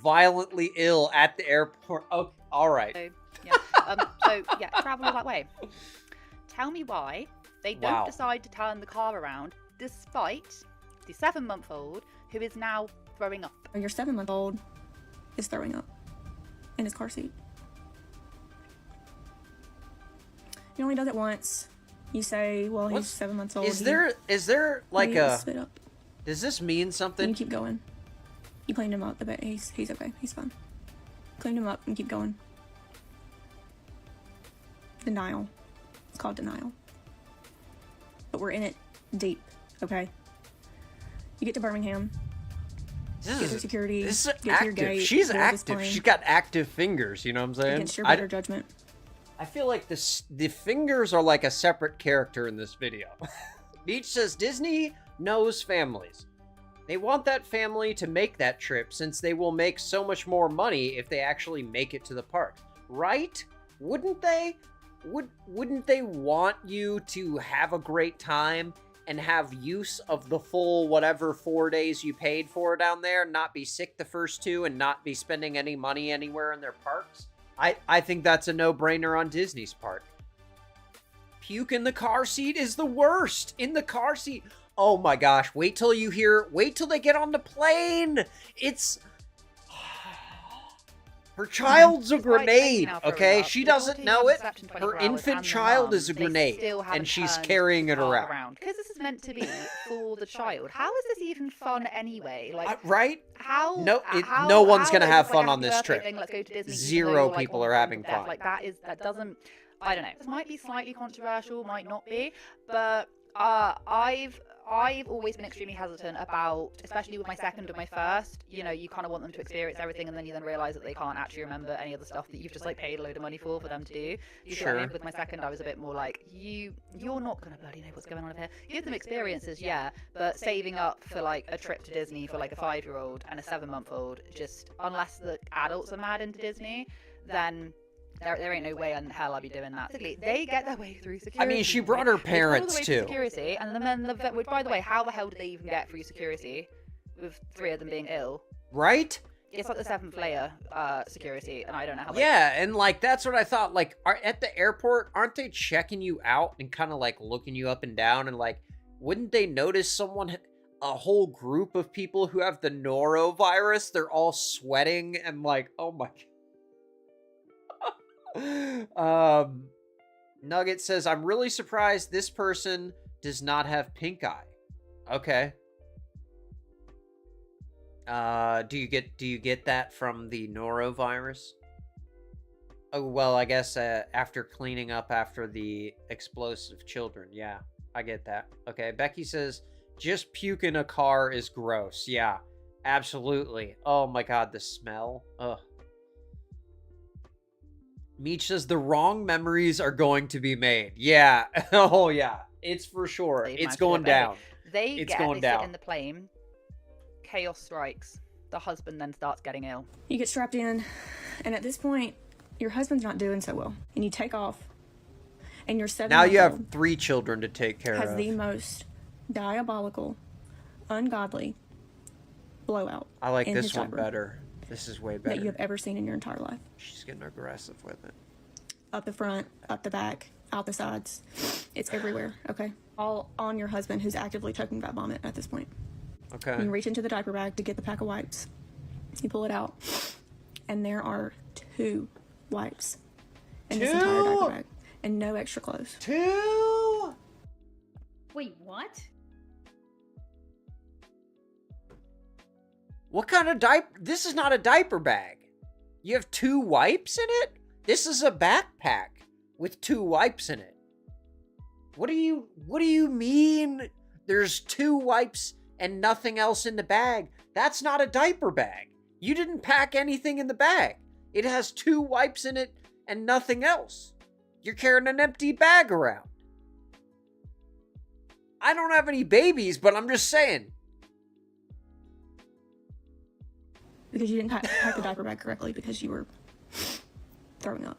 violently ill at the airport. Oh, all right. Travel all that way. Tell me why they don't decide to turn the car around despite the 7-month-old who is now throwing up. Your 7-month-old is throwing up in his car seat. He only does it once. You say, well, he's 7 months old. Is there like a... Spit up. Does this mean something? And you keep going. You cleaned him up a bit. He's okay. He's fine. Cleaned him up and keep going. Denial. It's called denial. But we're in it deep, okay? You get to Birmingham. Get through security. This is get to your active. gate. She's active. She's got active fingers, you know what I'm saying? Against your better judgment. I feel like the fingers are like a separate character in this video. Beach says Disney knows families. They want that family to make that trip since they will make so much more money if they actually make it to the park. Right? Wouldn't they? Wouldn't they want you to have a great time and have use of the full whatever 4 days you paid for down there, not be sick the first 2 and not be spending any money anywhere in their parks? I think that's a no-brainer on Disney's part. Puke in the car seat is the worst. In the car seat. Oh my gosh. Wait till they get on the plane. It's... Her child's a grenade, okay? She doesn't know it. Her infant child is a grenade, and she's carrying it around. Because this is meant to be for the child. How is this even fun anyway? Like, right? How? No one's gonna have fun on this trip. Let's go to Disney, 0 people are having fun. Like that doesn't. I don't know. This might be slightly controversial, might not be, but I've always been extremely hesitant about, especially with my second and my first, you know, you kind of want them to experience everything and then you then realize that they can't actually remember any of the stuff that you've just like paid a load of money for them to do. You see what I mean? With my second, I was a bit more like, you're not going to bloody know what's going on up here. Give them experiences, yeah, but saving up for like a trip to Disney for like a 5-year-old and a 7-month-old, just unless the adults are mad into Disney, then... There ain't no way in hell I'd be doing that. They get their way through security. I mean, she brought her parents too. Security, and then which, by the way, how the hell did they even get through security with 3 of them being ill? Right? It's like the 7th layer security, and I don't know how. Yeah, and like that's what I thought. Like, at the airport, aren't they checking you out and kind of like looking you up and down, and like, wouldn't they notice a whole group of people who have the norovirus? They're all sweating and like, oh my. Nugget says, I'm really surprised this person does not have pink eye. Okay. Do you get that from the norovirus? Oh, well, I guess after cleaning up after the explosive children. Yeah, I get that. Okay, Becky says, just puke in a car is gross. Yeah, absolutely. Oh my god, the smell. Ugh. Meech says the wrong memories are going to be made. Yeah. Oh, yeah. It's for sure. They It's managed to going do it, but down. They It's get going they sit down. in the plane. Chaos strikes. The husband then starts getting ill. You get strapped in, and at this point, your husband's not doing so well. And you take off, and your 7 Now you have 3 children to take care has of. the most diabolical, ungodly blowout. I like in this his one diaper better. This is way better. that you have ever seen in your entire life. She's getting aggressive with it. Up the front, up the back, out the sides. It's everywhere, okay? All on your husband, who's actively choking that vomit at this point. Okay. You reach into the diaper bag to get the pack of wipes. You pull it out, and there are 2 wipes in this entire diaper bag, and no extra clothes. 2? Wait, what? What kind of diaper? This is not a diaper bag. You have 2 wipes in it? This is a backpack with 2 wipes in it. What do you mean there's 2 wipes and nothing else in the bag? That's not a diaper bag. You didn't pack anything in the bag. It has 2 wipes in it and nothing else. You're carrying an empty bag around. I don't have any babies, but I'm just saying. Because you didn't pack the diaper bag correctly because you were throwing up.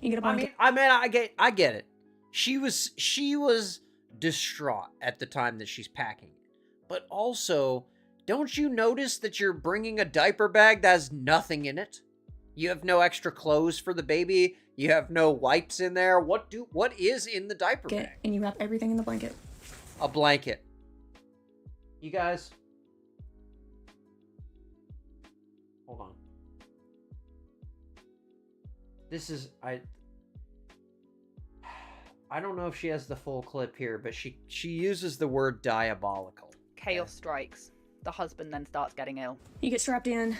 You get a blanket. I get it. She was distraught at the time that she's packing it. But also, don't you notice that you're bringing a diaper bag that has nothing in it? You have no extra clothes for the baby. You have no wipes in there. What is in the diaper bag? And you wrap everything in the blanket. A blanket. You guys, hold on. This is I don't know if she has the full clip here, but she uses the word diabolical. Chaos strikes. The husband then starts getting ill. You get strapped in,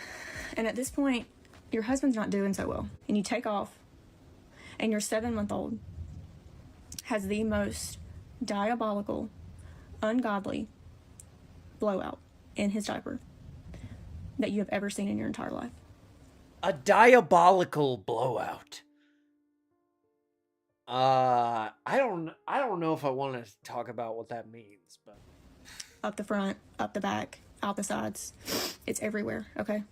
and at this point, your husband's not doing so well. And you take off, and your 7-month-old has the most diabolical, ungodly blowout in his diaper that you have ever seen in your entire life. A diabolical blowout. I don't know if I want to talk about what that means, but Up the front, up the back, out the sides. It's everywhere, okay?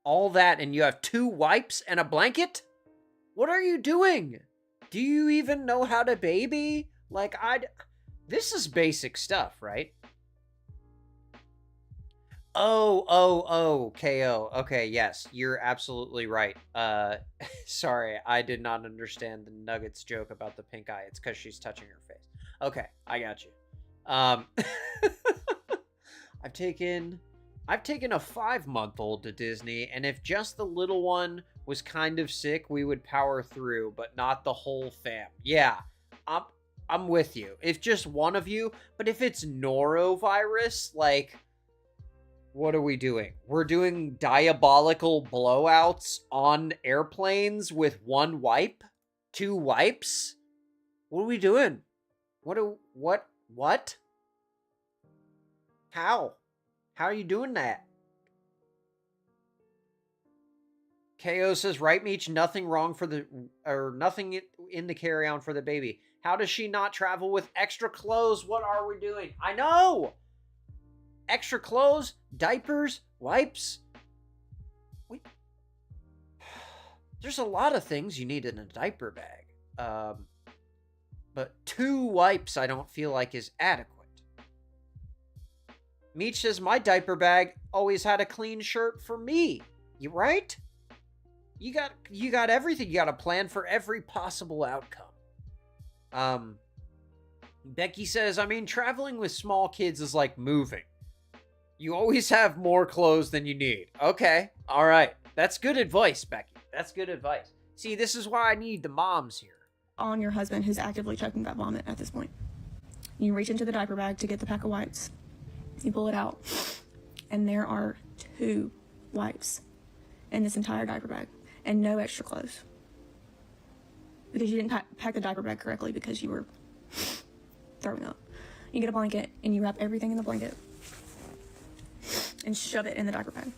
all that, and you have 2 wipes and a blanket? What are you doing? Do you even know how to baby? Like, this is basic stuff, right? Oh, KO. Okay, yes, you're absolutely right. Sorry, I did not understand the Nuggets joke about the pink eye. It's because she's touching her face. Okay, I got you. I've taken a 5-month-old to Disney, and if just the little one was kind of sick, we would power through, but not the whole fam. Yeah, I'm with you. If just one of you, but if it's norovirus, like, what are we doing? We're doing diabolical blowouts on airplanes with 1 wipe? 2 wipes? What are we doing? What? How? How are you doing that? KO says, right, Meech, nothing in the carry-on for the baby. How does she not travel with extra clothes? What are we doing? I know! Extra clothes, diapers, wipes. Wait. There's a lot of things you need in a diaper bag. But 2 wipes I don't feel like is adequate. Meech says, my diaper bag always had a clean shirt for me. You right? You got everything. You got a plan for every possible outcome. Becky says, I mean, traveling with small kids is like moving. You always have more clothes than you need. Okay. All right. That's good advice, Becky. That's good advice. See, this is why I need the moms here. On your husband, who's actively choking that vomit at this point. You reach into the diaper bag to get the pack of wipes. You pull it out, and there are 2 wipes in this entire diaper bag, and no extra clothes. Because you didn't pack the diaper bag correctly because you were throwing up. You get a blanket, and you wrap everything in the blanket and shove it in the diaper bag.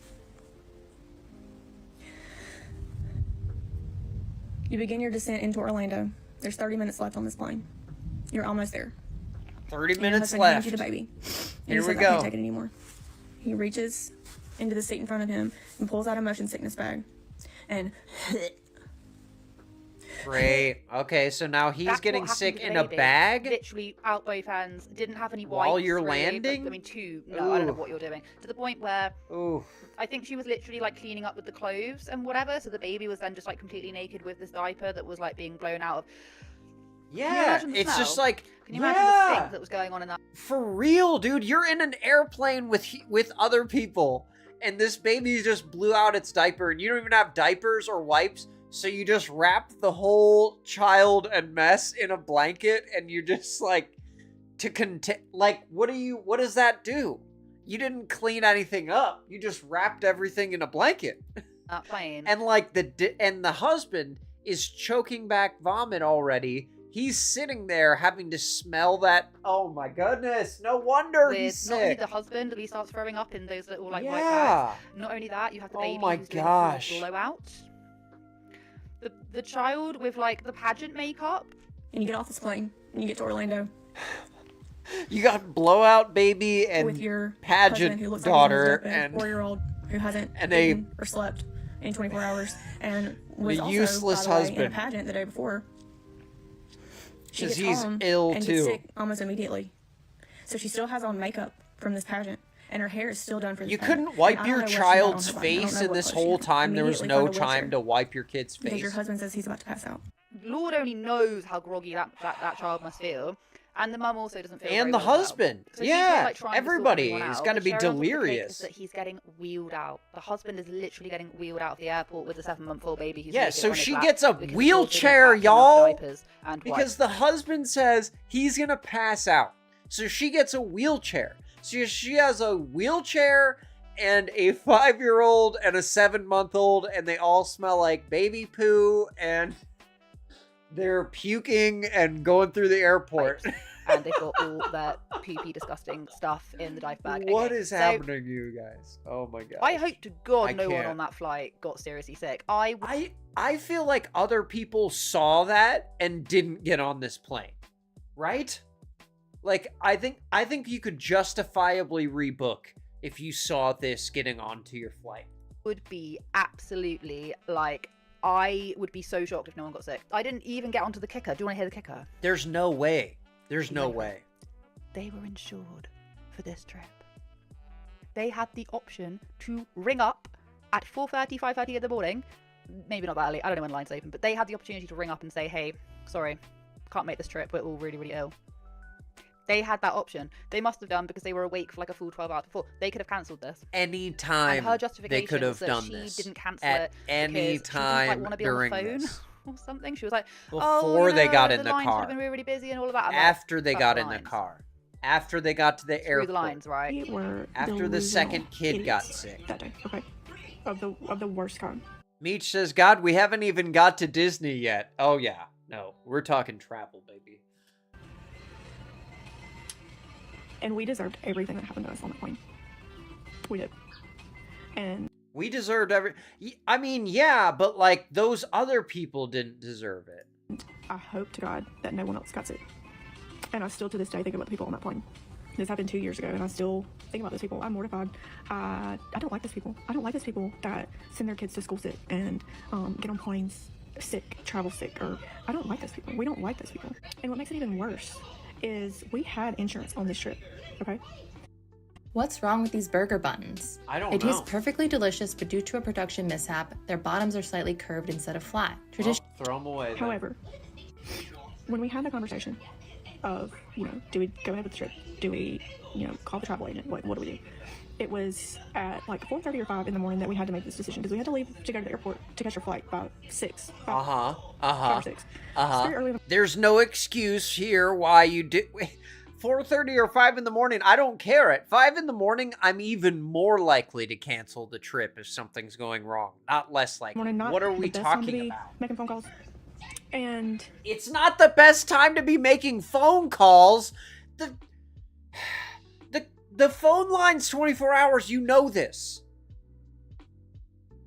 You begin your descent into Orlando. There's 30 minutes left on this plane. You're almost there. 30 And your minutes husband hands left. you the baby. And Here he we says, go. I can't take it anymore. He reaches into the seat in front of him and pulls out a motion sickness bag. And Great. Okay, so now he's That's getting what happened sick to the in a baby. bag? Literally out both hands. Didn't have any wipes. While you're really, landing? I mean, two. No, I don't know Ooh. what you're doing. To the point where Ooh. I think she was literally like cleaning up with the clothes and whatever. So the baby was then just like completely naked with this diaper that was like being blown out of. Yeah, imagine the it's just smell? like, Can you imagine the stink that was going on in that? For real, dude. You're in an airplane with other people, and this baby just blew out its diaper, and you don't even have diapers or wipes, so you just wrap the whole child and mess in a blanket, and you just like what does that do? You didn't clean anything up. You just wrapped everything in a blanket. That plane. And like the husband is choking back vomit already. He's sitting there having to smell that. Oh my goodness! No wonder he's Not only sick. the husband, but he starts throwing up in those little like white Yeah. bags. Not only that, you have the Oh baby my who's doing gosh. a full blowout. The child with like the pageant makeup. you get off this plane and you get to Orlando You got blowout baby and with your pageant husband who looks daughter like he's and 4-year-old who hasn't and a- eaten or slept in 24 hours and was The also, useless by the way, in a husband. pageant the day before. She 'Cause gets he's home ill, and too. gets sick almost immediately. So she still has on makeup from this pageant, and her hair is still done for this You pageant. couldn't wipe And I your don't know what she had on child's her body. I don't face know in what this clothes she whole had. time. There was Immediately no found a time wheelchair to wipe your kid's because your face. husband says he's about to pass out. Lord only knows how groggy that child must feel. And the mum also doesn't feel very And the well as well. husband. So she's Yeah, not, like, trying to sort everybody everyone has out. got to The be cherry on top of the cake delirious. is that he's getting wheeled out. The husband is literally getting wheeled out of the airport with a 7-month-old baby who's Yeah, naked so on his she lap gets a because the wheelchair, kids didn't pack enough y'all, diapers and because wipes. the husband says he's gonna pass out. So she gets a wheelchair. So she has a wheelchair and a 5-year-old and a 7-month-old, and they all smell like baby poo, and they're puking and going through the airport. And they've got all their poopy, disgusting stuff in the diaper bag. What Okay, is so happening to you guys? Oh my god. I hope to God I no one can't. on that flight got seriously sick. I feel like other people saw that and didn't get on this plane. Right? Like I think you could justifiably rebook if you saw this getting onto your flight. would be absolutely like, I would be so shocked if no one got sick. I didn't even get onto the kicker. Do you want to hear the kicker? There's no way. There's no way. They were insured for this trip. They had the option to ring up at 4:30, 5:30 in the morning. Maybe not that early. I don't know when lines open, but they had the opportunity to ring up and say, hey, sorry, can't make this trip. We're all really, really ill. They had that option. They must have done because they were awake for like a full 12 hours before. They could have cancelled this. Anytime And her justification they could have was that done she this. didn't cancel At it any because time she didn't, like, want to be on the during phone this. or something. She was like, Before they got in the lines would car. have been really, really busy and all of that. I'm like, After they "Fuck got the in the lines." car. After they got to the Through airport. the lines, right? We were After the delusional second kid got idiots sick. that day. Okay, of the worst kind. Meech says, God, we haven't even got to Disney yet. Oh, yeah. No, we're talking travel, baby. And we deserved everything that happened to us on the plane. We did. And We deserved I mean, yeah, but, like, those other people didn't deserve it. I hope to God that no one else got sick. And I still to this day think about the people on that plane. This happened 2 years ago, and I still think about those people. I'm mortified. I don't like those people. I don't like those people that send their kids to school sick and get on planes sick, travel sick, or I don't like those people. We don't like those people. And what makes it even worse is we had insurance on this trip, okay? What's wrong with these burger buns? I don't They know. taste perfectly delicious, but due to a production mishap, their bottoms are slightly curved instead of flat. Tradition. Well, throw them away. then. However, when we had the conversation of, do we go ahead with the trip? Do we, call the travel agent? What do we do? It was at like 4:30 or 5 in the morning that we had to make this decision because we had to leave to go to the airport to catch our flight by 6. 5 or 6. It's very early in the There's no excuse here why you did 4:30 or 5 in the morning. I don't care. At 5 in the morning, I'm even more likely to cancel the trip if something's going wrong. Not less likely. morning. Not What are the we best time to talking be about? making phone calls. And It's not the best time to be making phone calls. The phone line's 24 hours. You know this.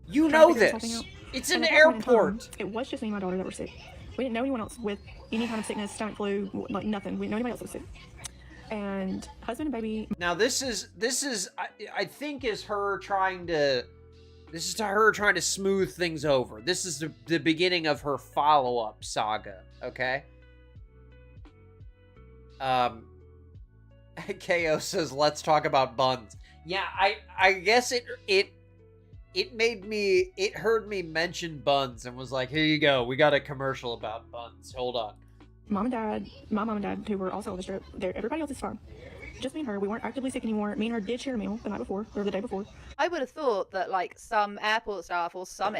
You trying to know figure something this. out. It's And an at that point in time, airport. it was just me and my daughter that were sick. We didn't know anyone else with any kind of sickness, stomach flu, like nothing. Nobody else was sick. And husband and baby. Now this is I think is her trying to. This is her trying to smooth things over. This is the beginning of her follow-up saga, okay? KO says, let's talk about buns. Yeah, I guess it heard me mention buns and was like, here you go, we got a commercial about buns. Hold on. My mom and dad, who were also on the strip, everybody else is fine. Just me and her, we weren't actively sick anymore. Me and her did share a meal the night before, or the day before. I would have thought that, like, some airport staff or some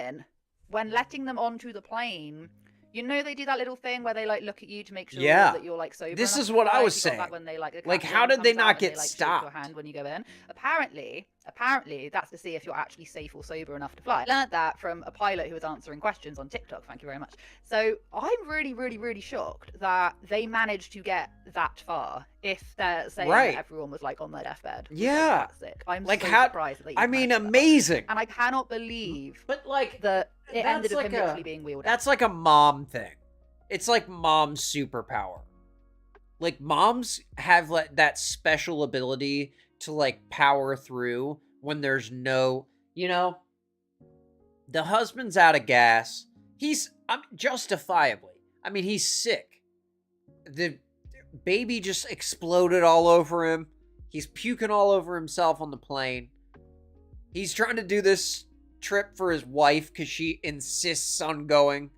when letting them onto the plane, you know, they do that little thing where they, like, look at you to make sure that you're, like, sober. This is what I was saying. When they, like how did they not get stopped? Your hand when you go in. Apparently, that's to see if you're actually safe or sober enough to fly. I learned that from a pilot who was answering questions on TikTok. Thank you very much. So I'm really, really, really shocked that they managed to get that far. If they're saying that everyone was like on their deathbed. Yeah. Sick. I'm like so how, surprised that I mean, amazing. And I cannot believe but like that it ended up like him literally being wheeled out. That's like a mom thing. It's like mom's superpower. Like moms have like that special ability to like power through when there's no, you know, the husband's out of gas. He's justifiably. I mean, he's sick. The baby just exploded all over him. He's puking all over himself on the plane. He's trying to do this trip for his wife because she insists on going.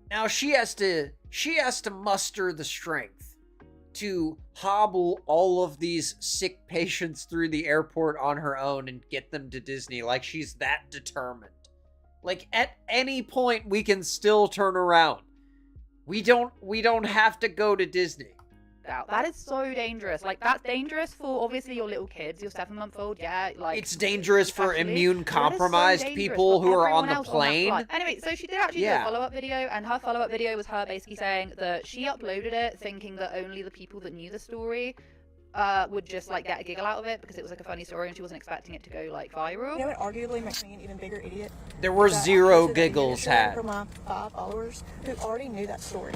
Now she has to muster the strength to hobble all of these sick patients through the airport on her own and get them to Disney. Like she's that determined. Like at any point we can still turn around. We don't have to go to Disney. That is so dangerous. Like that's dangerous for obviously your little kids, your 7-month-old. Yeah, like it's dangerous for immune compromised people who are on the plane. Anyway, so she did actually do a follow-up video, and her follow-up video was her basically saying that she uploaded it thinking that only the people that knew the story would just like get a giggle out of it because it was like a funny story and she wasn't expecting it to go like viral. You know what arguably makes me an even bigger idiot? There were zero giggles had. From my 5 followers who already knew that story.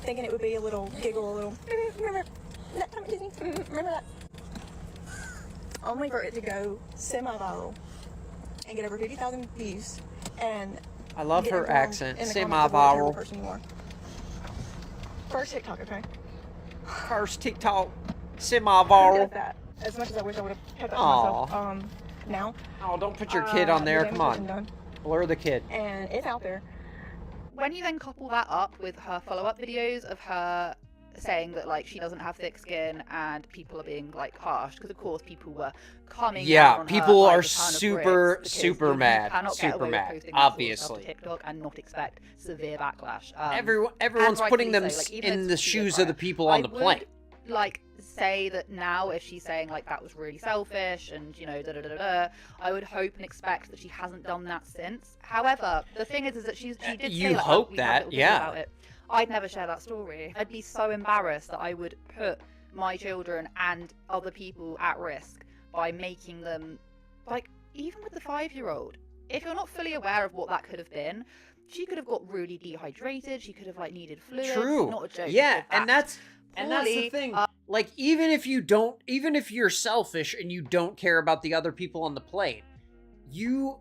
Thinking it would be a little giggle, a little, remember that time at Disney? Remember that? Only for it to go semi-viral and get over 50,000 views and I love her accent. Semi-viral. First TikTok, okay? First TikTok. Semi-viral. As much as I wish I would have kept that to myself. Now. Oh, don't put your kid on there. Come on. Blur the kid. And it's out there. When you then couple that up with her follow-up videos of her saying that like she doesn't have thick skin and people are being like harsh because of course people were coming down on people her, are like, super mad obviously TikTok and not expect severe backlash. Everyone's putting them in the shoes of the people on the plane. Like say that now if she's saying like that was really selfish and you know I would hope and expect that she hasn't done that since. However, the thing is that she did you say like, hope that about it. I'd never share that story. I'd be so embarrassed that I would put my children and other people at risk by making them like even with the 5-year-old. If you're not fully aware of what that could have been, she could have got really dehydrated, she could have like needed fluids. True. Not a joke. Yeah, and that's the thing. Like even if you're selfish and you don't care about the other people on the plane, you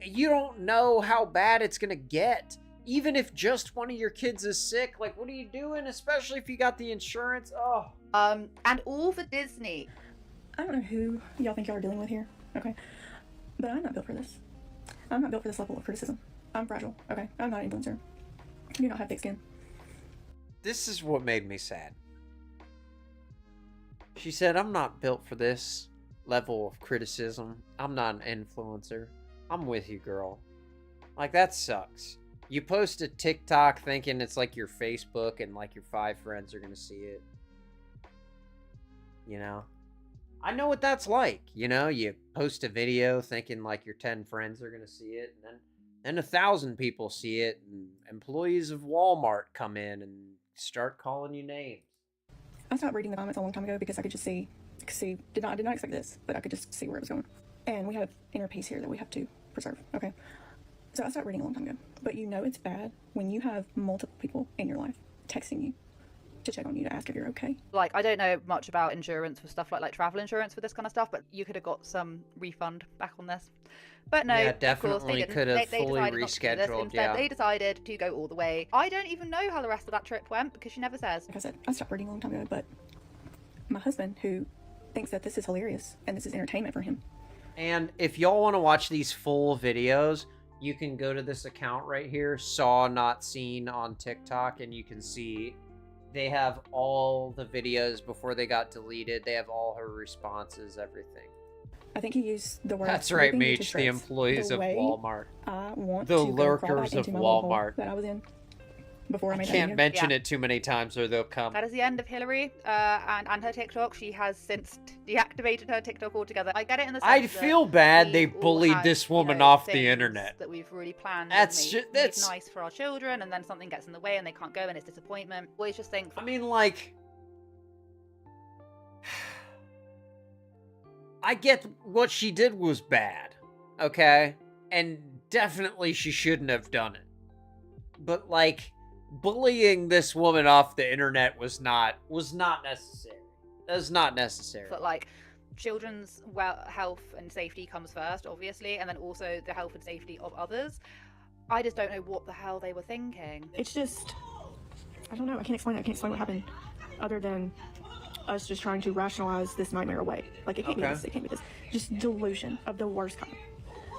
don't know how bad it's gonna get. Even if just one of your kids is sick, like what are you doing? Especially if you got the insurance. And all for Disney. I don't know who y'all think y'all are dealing with here, okay? But I'm not built for this. I'm not built for this level of criticism. I'm fragile, okay? I'm not an influencer. I do not have thick skin. This is what made me sad. She said, I'm not built for this level of criticism. I'm not an influencer. I'm with you, girl. Like, that sucks. You post a TikTok thinking it's like your Facebook and like your 5 friends are going to see it. You know? I know what that's like. You know, you post a video thinking like your 10 friends are going to see it. And then 1,000 people see it. And employees of Walmart come in and start calling you names. I stopped reading the comments a long time ago because I could just I did not expect this, but I could just see where it was going. And we have inner peace here that we have to preserve, okay? So I stopped reading a long time ago. But you know it's bad when you have multiple people in your life texting you to check on you, to ask if you're okay. Like, I don't know much about insurance for stuff like travel insurance for this kind of stuff, but you could have got some refund back on this. But no, yeah, of definitely course, they didn't. could have They fully decided not to do this. rescheduled. Instead, Yeah, they decided to go all the way. I don't even know how the rest of that trip went because she never says. Like I said, I stopped reading a long time ago, but my husband, who thinks that this is hilarious and this is entertainment for him. and if y'all want to watch these full videos, you can go to this account right here, Saw Not Seen on TikTok, and you can see they have all the videos before they got deleted. They have all her responses, everything. I think he used the word. That's right, ripping you to Meech, the shreds. employees The of way Walmart. I want The to go crawl lurkers back into of my little hole Walmart. that I was in before I I made that can't video. mention Yeah. it too many times or they'll come. That is the end of Hillary and her TikTok. She has since deactivated her TikTok altogether. I get it in the sense I that feel bad they we've all bullied had, this you woman know, off the things internet. that we've really planned. That's and that's. made nice for our children, and then something gets in the way and they can't go, and it's disappointment. Always just think. I mean, like, I get what she did was bad, okay? And definitely she shouldn't have done it. But, like, bullying this woman off the internet was not necessary. That's not necessary. But like, children's health and safety comes first, obviously, and then also the health and safety of others. I just don't know what the hell they were thinking. It's just, I don't know. I can't explain it. I can't explain what happened other than us just trying to rationalize this nightmare away. Like, it can't be this. It can't be this. Just delusion of the worst kind.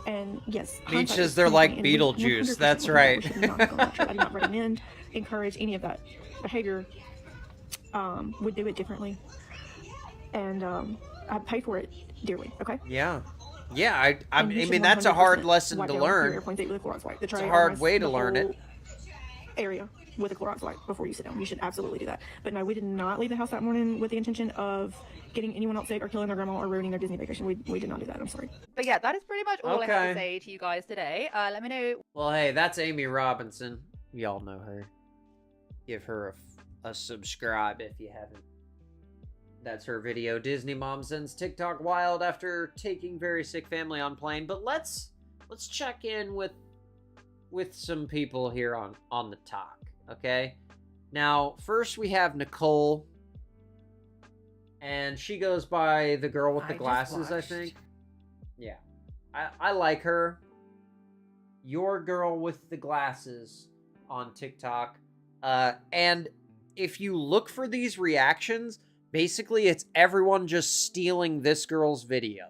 And yes, Meech says they're like Beetlejuice. That's right. I do not recommend, encourage any of that behavior. Would do it differently. And I pay for it dearly. Okay. Yeah. Yeah, I And you should mean, that's a hard 100% lesson wipe to down your learn. airplane seat with a Clorox wipe. The It's a tray, hard armrest, way to the learn it. whole area with a Clorox wipe before you sit down. You should absolutely do that. But no, we did not leave the house that morning with the intention of getting anyone else sick or killing their grandma or ruining their Disney vacation. We did not do that. I'm sorry. But yeah, that is pretty much all I have Okay. to say to you guys today. Let me know. Well, hey, that's Amy Robinson. Y'all know her. Give her a subscribe if you haven't. That's her video. Disney mom sends TikTok wild after taking very sick family on plane. But let's check in with some people here on the talk. Okay. Now, first we have Nicole, and she goes by the girl with the glasses, I think. Yeah, I like her. Your girl with the glasses on TikTok. And if you look for these reactions, basically it's everyone just stealing this girl's video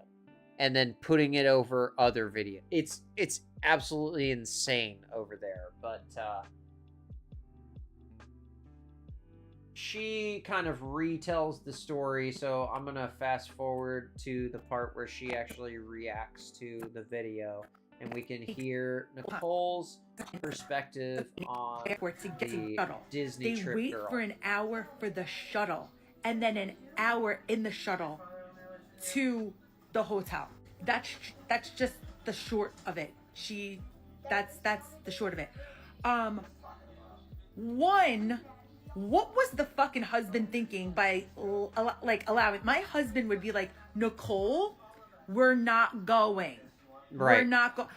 and then putting it over other video. It's absolutely insane over there, but she kind of retells the story, so I'm gonna fast forward to the part where she actually reacts to the video, and we can hear Nicole's perspective on airport to get the the shuttle. Disney They trip wait girl. for an hour for the shuttle, and then an hour in the shuttle to the hotel. That's just the short of it. That's the short of it. What was the fucking husband thinking by allowing? My husband would be like, Nicole, we're not going. Right. We're not going.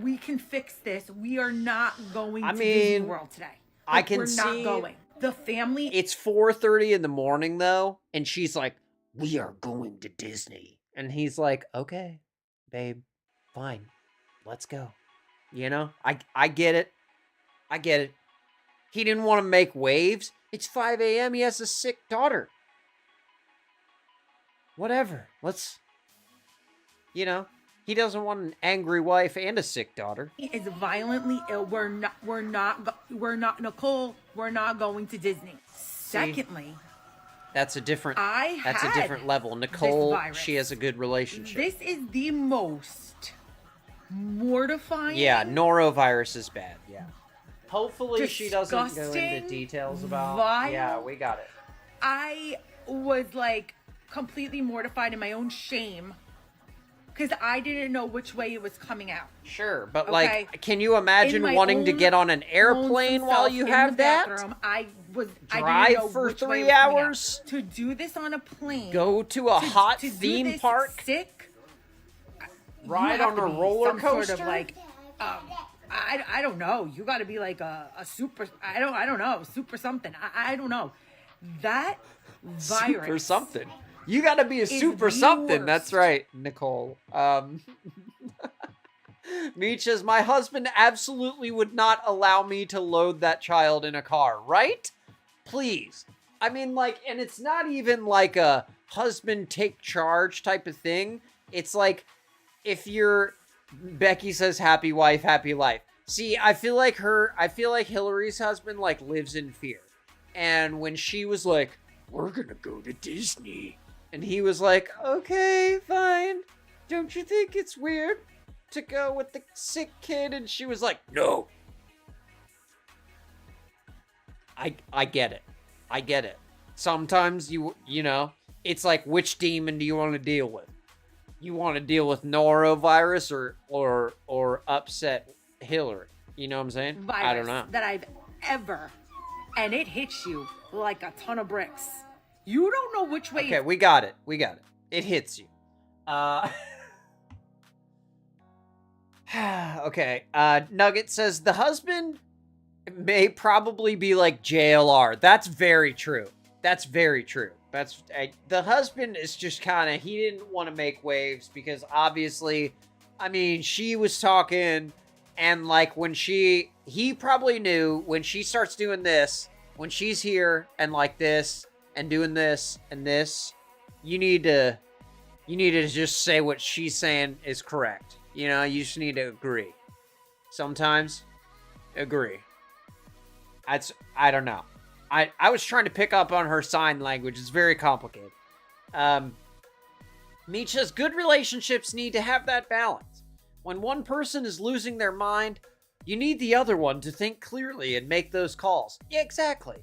We can fix this. We are not going I to mean, Disney World today. I can we're see not going. The family. It's 4:30 in the morning though, and she's like, "We are going to Disney," and he's like, "Okay, babe, fine, let's go." You know, I get it. I get it. He didn't want to make waves. It's 5 a.m. He has a sick daughter. Whatever. Let's. You know, he doesn't want an angry wife and a sick daughter. Is violently ill. We're not Nicole. We're not going to Disney. Secondly, That's a different. That's a had different level. Nicole, virus. she has a good relationship. this is the most mortifying. Yeah, norovirus is bad. Yeah. Hopefully she doesn't go into disgusting, details about. vile. Yeah, we got it. I was like completely mortified in my own shame because I didn't know which way it was coming out. Sure, but Okay. like, can you imagine In my wanting to own get on an airplane lonesome while self you in have the that? bathroom, I Drive didn't know for which way 3 it was coming out. hours? To do this on a plane. Go to a hot to do theme this park? Sick. Ride you have on to a be roller some sort coaster? of like I don't know. You got to be like a super. I don't know. Super something. I don't know. That virus. Super something. You got to be a super something. That's right, Nicole. Meech says, my husband absolutely would not allow me to load that child in a car, right? Please. I mean, like, and it's not even like a husband take charge type of thing. It's like, if you're, Becky says, happy wife, happy life. See, I feel like Hillary's husband, like, lives in fear. And when she was like, we're gonna go to Disney. And he was like, okay, fine. Don't you think it's weird to go with the sick kid? And she was like, no. I get it. I get it. Sometimes you know, it's like, which demon do you want to deal with? You want to deal with norovirus or upset Hillary? You know what I'm saying? Virus I don't know. That I've ever, and it hits you like a ton of bricks. You don't know which way. Okay, we got it. It hits you. Okay. Nugget says the husband may probably be like JLR. That's very true. The husband is just kind of, he didn't want to make waves because obviously, I mean, she was talking and like when he probably knew when she starts doing this, when she's here and like this and doing this and this, you need to just say what she's saying is correct. You know, you just need to agree. Sometimes, agree. I don't know. I was trying to pick up on her sign language. It's very complicated. Meech says, good relationships need to have that balance. When one person is losing their mind, you need the other one to think clearly and make those calls. Yeah, exactly.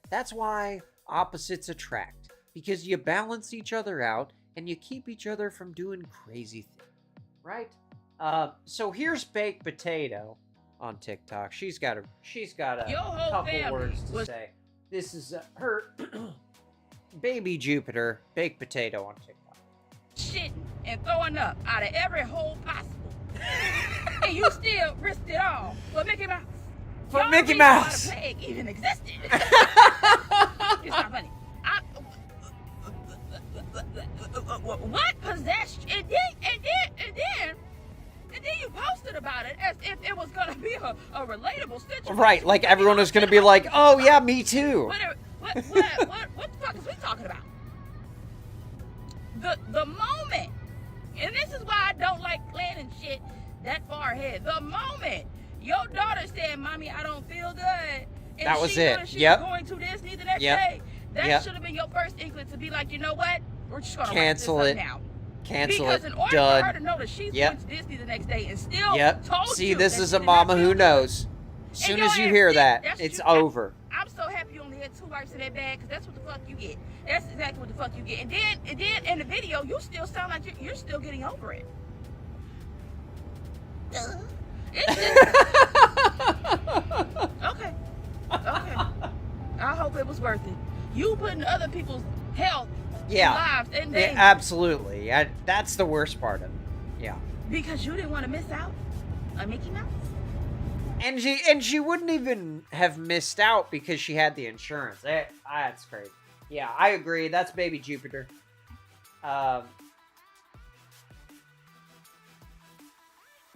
That's why opposites attract. Because you balance each other out and you keep each other from doing crazy things. Right? So here's Baked Potato on TikTok. She's got a couple words to say. This is her baby Jupiter, Baked Potato on TikTok. Shitting and throwing up out of every hole possible. And you still risked it all for Mickey Mouse. For Mickey Mouse. The plague even existed. It's not funny. What possessed? And then you posted about it as if it was gonna be a relatable situation. Right, like everyone was gonna be like, "Oh yeah, me too." What the fuck is we talking about? The moment, and this is why I don't like planning shit that far ahead. The moment your daughter said, "Mommy, I don't feel good," and that was she it. She's going to Disney the next day. That should have been your first inkling to be like, you know what? We're just gonna cancel it now. Cancel because it. in order Dud. for her to know that she's going to Disney the next day and still told See, you this that is she a did not mama feel who good. knows. As soon as you hear that, it's over. I'm so happy you only had 2 wipes in that bag because that's what the fuck you get. That's exactly what the fuck you get. And then in the video, you still sound like you're still getting over it. It's just... Okay. I hope it was worth it. You putting other people's health, lives, and danger. Yeah, absolutely. That's the worst part of it. Yeah. Because you didn't want to miss out on Mickey Mouse. And she wouldn't even have missed out because she had the insurance. That's crazy. Yeah, I agree. That's baby Jupiter.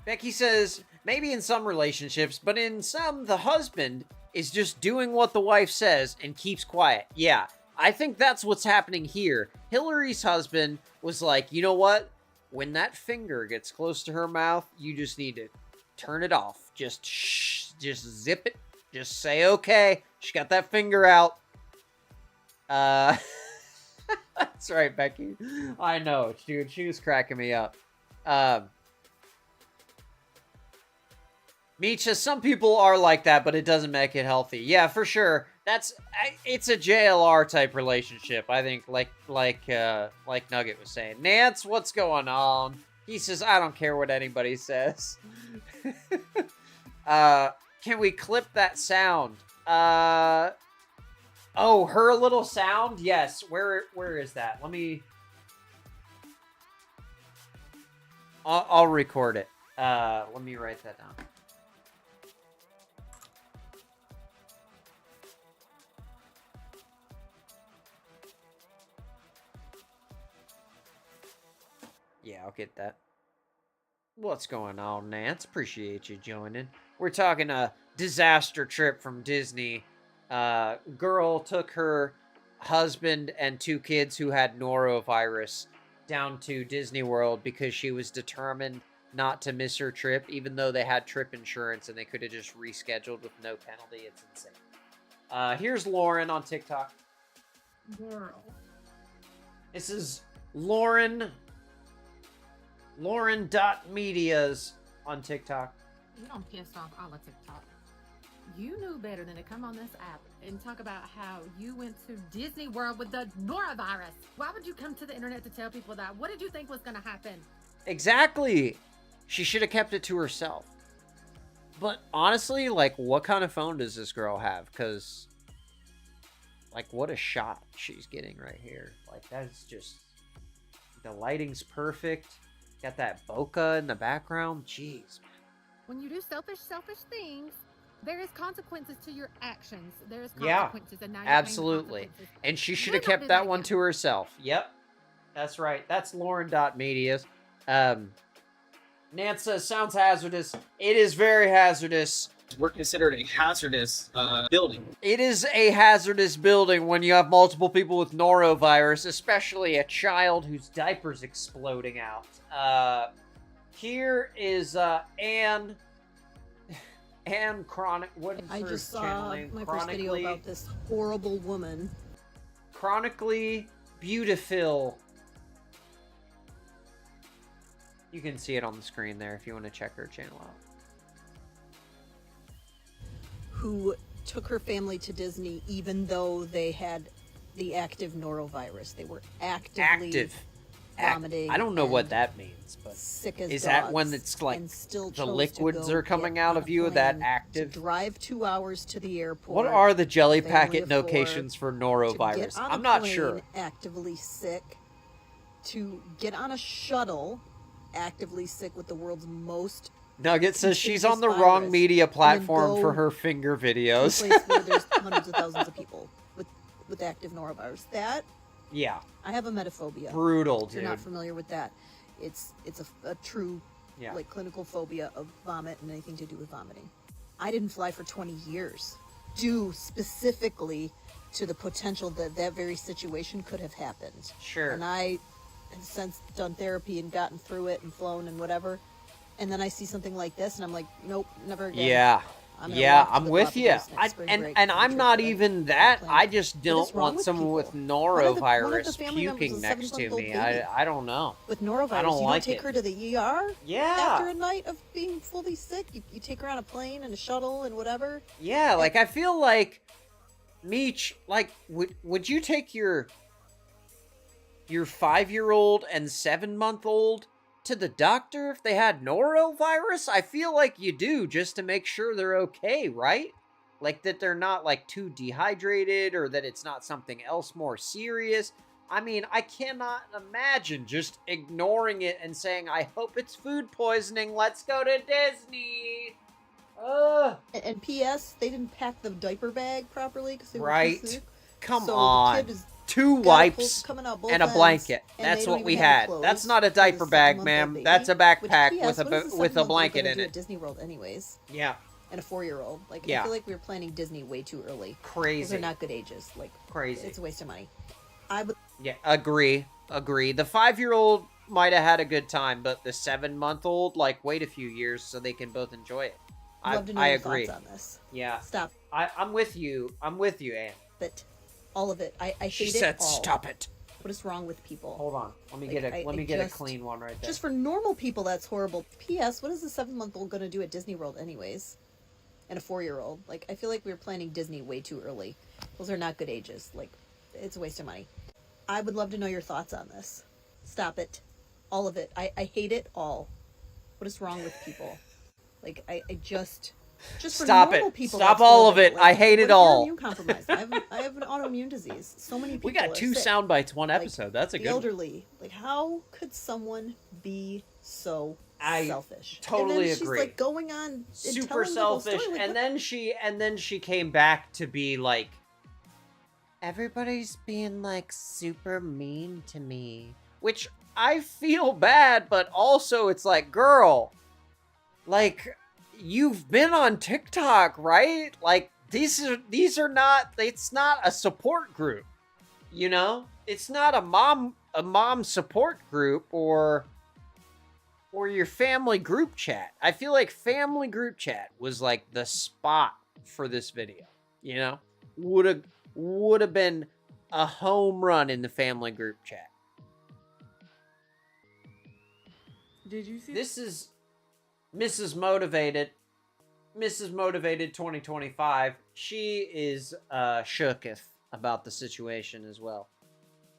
Becky says, maybe in some relationships, but in some, the husband is just doing what the wife says and keeps quiet. Yeah, I think that's what's happening here. Hillary's husband was like, you know what? When that finger gets close to her mouth, you just need to turn it off. Just zip it. Just say, okay. She got that finger out. That's right, Becky. I know, dude. She was cracking me up. Meech says some people are like that, but it doesn't make it healthy. Yeah, for sure. It's a JLR type relationship. I think, like Nugget was saying. Nance, what's going on? He says, I don't care what anybody says. Can we clip that sound? Oh, her little sound? Yes. Where is that? Let me... I'll record it. Let me write that down. Yeah, I'll get that. What's going on, Nance? Appreciate you joining. We're talking a disaster trip from Disney. Girl took her husband and 2 kids who had norovirus down to Disney World because she was determined not to miss her trip, even though they had trip insurance and they could have just rescheduled with no penalty. It's insane. Here's Lauren on TikTok. Girl. This is LaurenDotMedias on TikTok. You don't piss off all of TikTok. You knew better than to come on this app and talk about how you went to Disney World with the norovirus. Why would you come to the internet to tell people that? What did you think was going to happen? Exactly. She should have kept it to herself. But honestly, like, what kind of phone does this girl have? Because, like, what a shot she's getting right here. Like, that's just... The lighting's perfect. Got that bokeh in the background. Jeez, man. When you do selfish things, there is consequences to your actions. There is consequences. Yeah, and now absolutely. And she should have kept that one to herself. Yep. That's right. That's LaurenDotMedias. Nance says, sounds hazardous. It is very hazardous. We're considered a hazardous building. It is a hazardous building when you have multiple people with norovirus, especially a child whose diaper's exploding out. Here is Anne what is I her just channel saw name? my first video about this horrible woman. Chronically Beautif-ill. You can see it on the screen there if you want to check her channel out. Who took her family to Disney even though they had the active norovirus. They were actively vomiting. I don't know what that means, but sick as is dogs, that when it's like the liquids are coming out of you that active? Drive 2 hours to the airport. What are the jelly packet notations for norovirus? I'm not sure. Actively sick, to get on a shuttle, actively sick with the world's most. Nugget says she's on the wrong media platform for her finger videos. To a place where there's hundreds of thousands of people with active norovirus. That. Yeah. I have a metaphobia. Brutal, if you're not familiar with that. It's a true like clinical phobia of vomit and anything to do with vomiting. I didn't fly for 20 years due specifically to the potential that that very situation could have happened. Sure. And I have since done therapy and gotten through it and flown and whatever. And then I see something like this and I'm like, nope, never again. Yeah. I'm with you. And I'm not even that. I just don't want someone with norovirus puking next to me. I don't know. With norovirus, I don't like take it. her to the ER? Yeah. After a night of being fully sick, you take her on a plane and a shuttle and whatever. Yeah, like I feel like Meech, like would you take your 5-year-old and 7-month-old to the doctor if they had norovirus? I feel like you do, just to make sure they're okay, right? Like that they're not like too dehydrated or that it's not something else more serious. I mean, I cannot imagine just ignoring it and saying, I hope it's food poisoning, let's go to Disney. And P.S., they didn't pack the diaper bag properly because they were too sick. Come so on. The kid is 2 wipes and and a blanket. That's what we had. That's not a diaper bag, ma'am. That's a backpack with a blanket in it. At Disney World, anyways. Yeah. And a 4-year-old. Like, yeah. I feel like we were planning Disney way too early. Crazy. Those are not good ages. Like, crazy. It's a waste of money. Yeah, agree. The 5-year-old might have had a good time, but the 7-month-old, like, wait a few years so they can both enjoy it. I agree. Thoughts on this. Yeah. Stop. I'm with you. I'm with you, Anne. But all of it. I hate it all. She said, stop it. What is wrong with people? Hold on. Let me get a clean one right there. Just for normal people, that's horrible. P.S. What is the 7-month-old going to do at Disney World anyways? And a 4-year-old. Like, I feel like we were planning Disney way too early. Those are not good ages. Like, it's a waste of money. I would love to know your thoughts on this. Stop it. All of it. I hate it all. What is wrong with people? Like, I just for stop normal it. People, stop all of it. Like, I hate it all. Immune compromised. I have an autoimmune disease. So many people. We got 2 sound bites one episode. Like, that's a good elderly. Like, how could someone be so selfish? Totally and then agree. She's like going on super selfish, story, like, and then she came back to be like, everybody's being like super mean to me. which I feel bad, but also it's like, girl, like, you've been on TikTok, right? Like, these are not, it's not a support group, you know? It's not a mom support group or your family group chat. I feel like family group chat was like the spot for this video, you know? Would have been a home run in the family group chat. Did you see? This is Mrs. Motivated. Mrs. Motivated 2025. She is shooketh about the situation as well.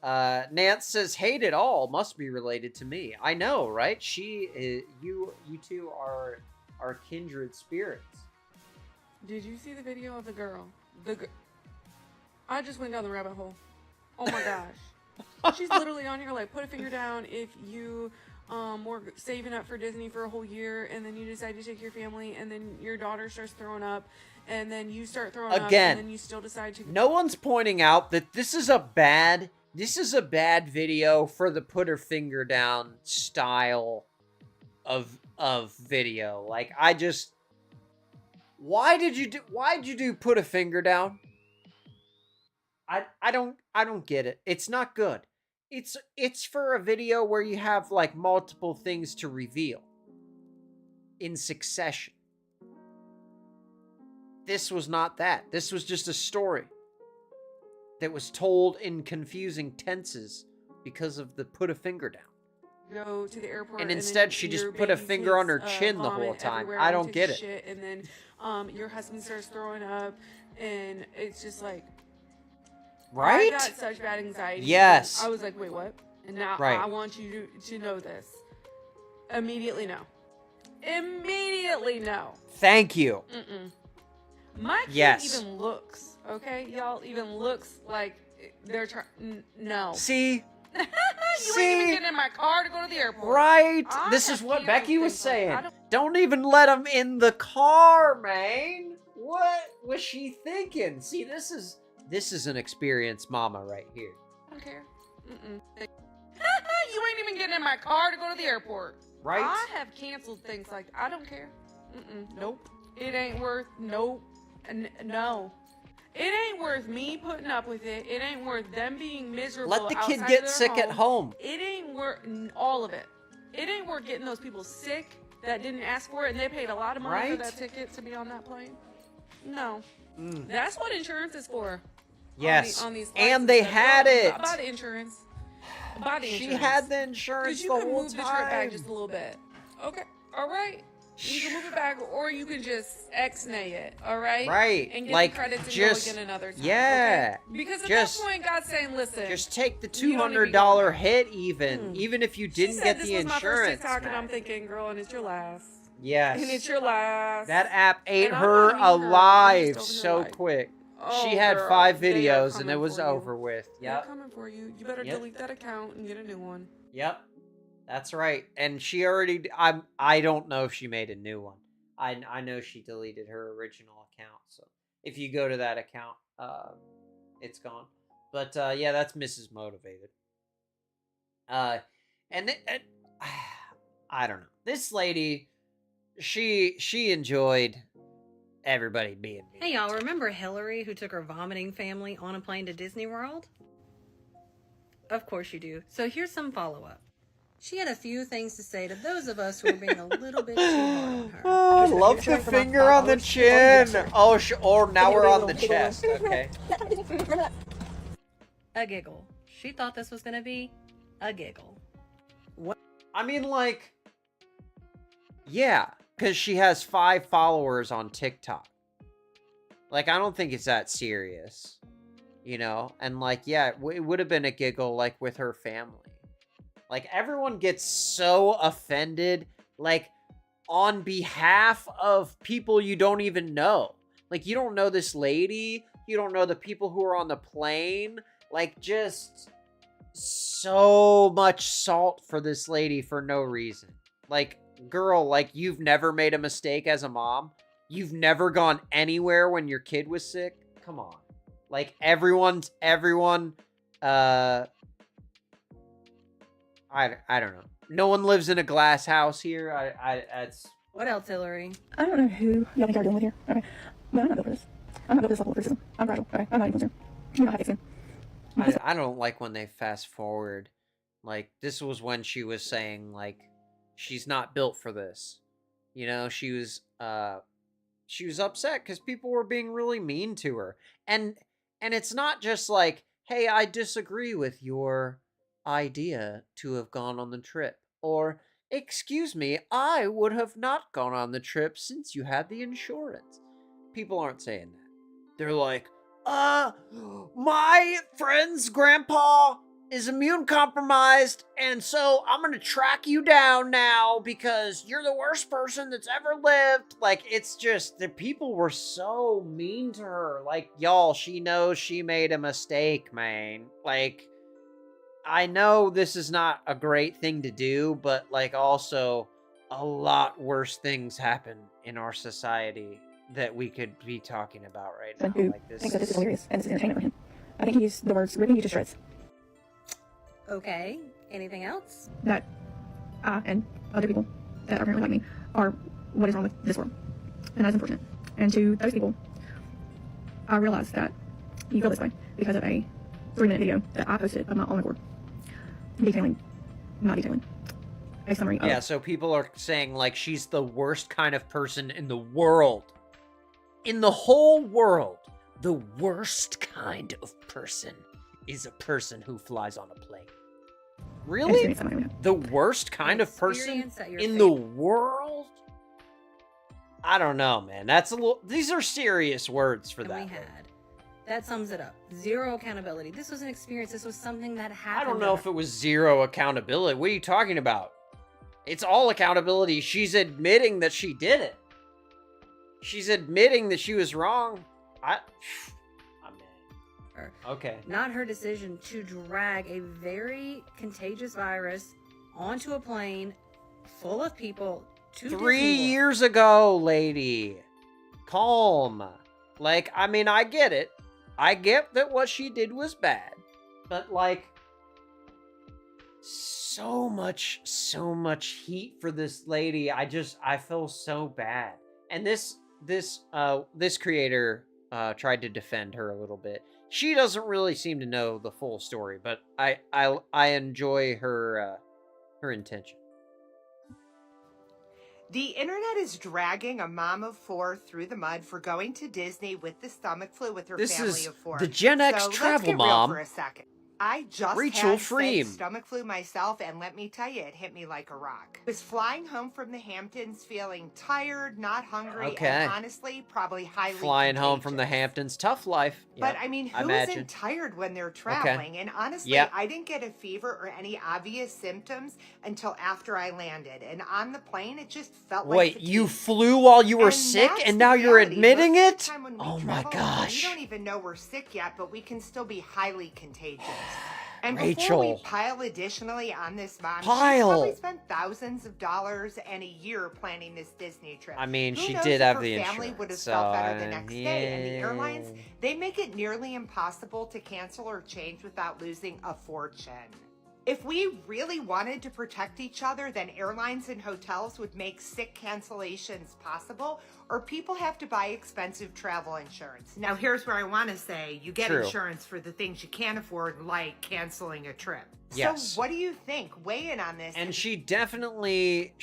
Nance says, hate it all must be related to me. I know, right? She is, you two are kindred spirits. Did you see the video of the girl? I just went down the rabbit hole. Oh my gosh. She's literally on here like, put a finger down if you were saving up for Disney for a whole year and then you decide to take your family and then your daughter starts throwing up and then you start throwing up and then you still decide to... No one's pointing out that this is a bad video for the put her finger down style of video. Like, why'd you do put a finger down? I don't get it. It's not good. It's for a video where you have like multiple things to reveal in succession. This was not that. This was just a story that was told in confusing tenses because of the put a finger down. Go to the airport and instead she just put a finger on her chin the whole time. I don't get it. Shit, and then your husband starts throwing up and it's just like, right? I got such bad anxiety. Yes. I was like, wait, what? And now right. I want you to know this. Immediately no. Immediately no. Thank you. My kid even looks, okay? Y'all even looks like they're trying. No. See? You ain't even getting in my car to go to the airport. Right. This is what Becky was saying. Don't even let him in the car, man. What was she thinking? See, this is an experienced mama right here. I don't care. You ain't even getting in my car to go to the airport. Right. I have canceled things like I don't care. Nope. It ain't worth no. It ain't worth me putting up with it. It ain't worth them being miserable. Let the kid get sick at home. It ain't worth all of it. It ain't worth getting those people sick that didn't ask for it and they paid a lot of money for that ticket to be on that plane. No. That's what insurance is for. Yes. On these and they had it. Buy the insurance. She had the insurance the whole time. You can move the trip back just a little bit. Okay. All right. You can move it back, or you can just X-nay it, all right? Right. And get like, the credits and just, go again another time. Yeah. Okay? Because at that point, God's saying, listen. Just take the $200 hit even if you didn't get the insurance. This was my first TikTok, and I'm thinking, girl, and it's your last. Yes. And it's your last. That app ate her alive so quick. Oh, she had girl, 5 videos, and it was over with. Yep. They're coming for you. You better delete that account and get a new one. Yep. That's right. And she already... I don't know if she made a new one. I know she deleted her original account, so if you go to that account, it's gone. But yeah, that's Mrs. Motivated. I don't know. This lady, she enjoyed everybody being mean. Hey y'all, remember Hillary who took her vomiting family on a plane to Disney World? Of course you do. So here's some follow-up. She had a few things to say to those of us who were being a little bit too hard on her. Oh, I love the finger on the chin. Oh, or now we're on the chest. Okay. A giggle. She thought this was going to be a giggle. What? I mean, like, yeah, because she has 5 followers on TikTok. Like, I don't think it's that serious, you know? And, like, yeah, it would have been a giggle, like, with her family. Like, everyone gets so offended, like, on behalf of people you don't even know. Like, you don't know this lady. You don't know the people who are on the plane. Like, just so much salt for this lady for no reason. Like, girl, like, you've never made a mistake as a mom. You've never gone anywhere when your kid was sick. Come on. Like, everyone, I don't know. No one lives in a glass house here. That's... What else, Hillary? I don't know who y'all think y'all dealing with here. Okay. But I'm not built for this. I'm not built for this level of criticism. I'm fragile. Okay. I'm not even concerned. You know how I fix it. I don't like when they fast forward. Like, this was when she was saying, like, she's not built for this. You know, she was upset because people were being really mean to her. And it's not just like, hey, I disagree with your idea to have gone on the trip. Or, excuse me, I would have not gone on the trip since you had the insurance. People aren't saying that. They're like, my friend's grandpa is immune compromised, and so I'm gonna track you down now because you're the worst person that's ever lived. Like, it's just, the people were so mean to her. Like, y'all, she knows she made a mistake, man. Like, I know this is not a great thing to do, but, like, also, a lot worse things happen in our society that we could be talking about right now. Who like, this thinks that this is hilarious and this is entertainment for him. I think he used the words ripping you to shreds. Okay. Anything else? That I and other people that are apparently like me are what is wrong with this world. And that's unfortunate. And to those people, I realize that you feel this way because of a 3-minute video that I posted of my own accord. Not detailing. A summary of... Yeah, so people are saying, like, she's the worst kind of person in the world. In the whole world, the worst kind of person is a person who flies on a plane. Really? The worst kind of person in the world? I don't know, man. That's a little... These are serious words for that. That sums it up. Zero accountability. This was an experience. This was something that happened. I don't know if it was zero accountability. What are you talking about? It's all accountability. She's admitting that she did it. She's admitting that she was wrong. Okay. Not her decision to drag a very contagious virus onto a plane full of people to 3 Disney years ago, lady. Calm. Like, I mean, I get it. I get that what she did was bad. But, like, so much heat for this lady. I feel so bad. And this creator tried to defend her a little bit. She doesn't really seem to know the full story, but I enjoy her intention. The internet is dragging a mom of 4 through the mud for going to Disney with the stomach flu with her family of 4. The Gen X so Travel let's get Mom. real for a second. I just Rachel had Freem. said stomach flu myself, and let me tell you, it hit me like a rock. I was flying home from the Hamptons feeling tired, not hungry, Okay. and honestly, probably highly Flying home contagious. from the Hamptons. Tough life. But Yep, I mean, I who imagine. isn't tired when they're traveling? And honestly, Yep. I didn't get a fever or any obvious symptoms until after I landed. And on the plane, it just felt like Wait, fatigue. you flew while you were And sick, that's and the now you're reality. admitting Most of it? the time when we Oh my travel, gosh. We don't even know we're sick yet, but we can still be highly contagious. And before Rachel. we pile additionally on this mom, she Pile. probably spent thousands of dollars and a year planning this Disney trip. I mean, Who she knows did if have her the family insurance, would have so, felt better the next day. And the yeah. airlines, they make it nearly impossible to cancel or change without losing a fortune. If we really wanted to protect each other, then airlines and hotels would make sick cancellations possible, or people have to buy expensive travel insurance. Now, here's where I want to say you get True. insurance for the things you can't afford, like canceling a trip. Yes. So what do you think? Weigh in on this. And she definitely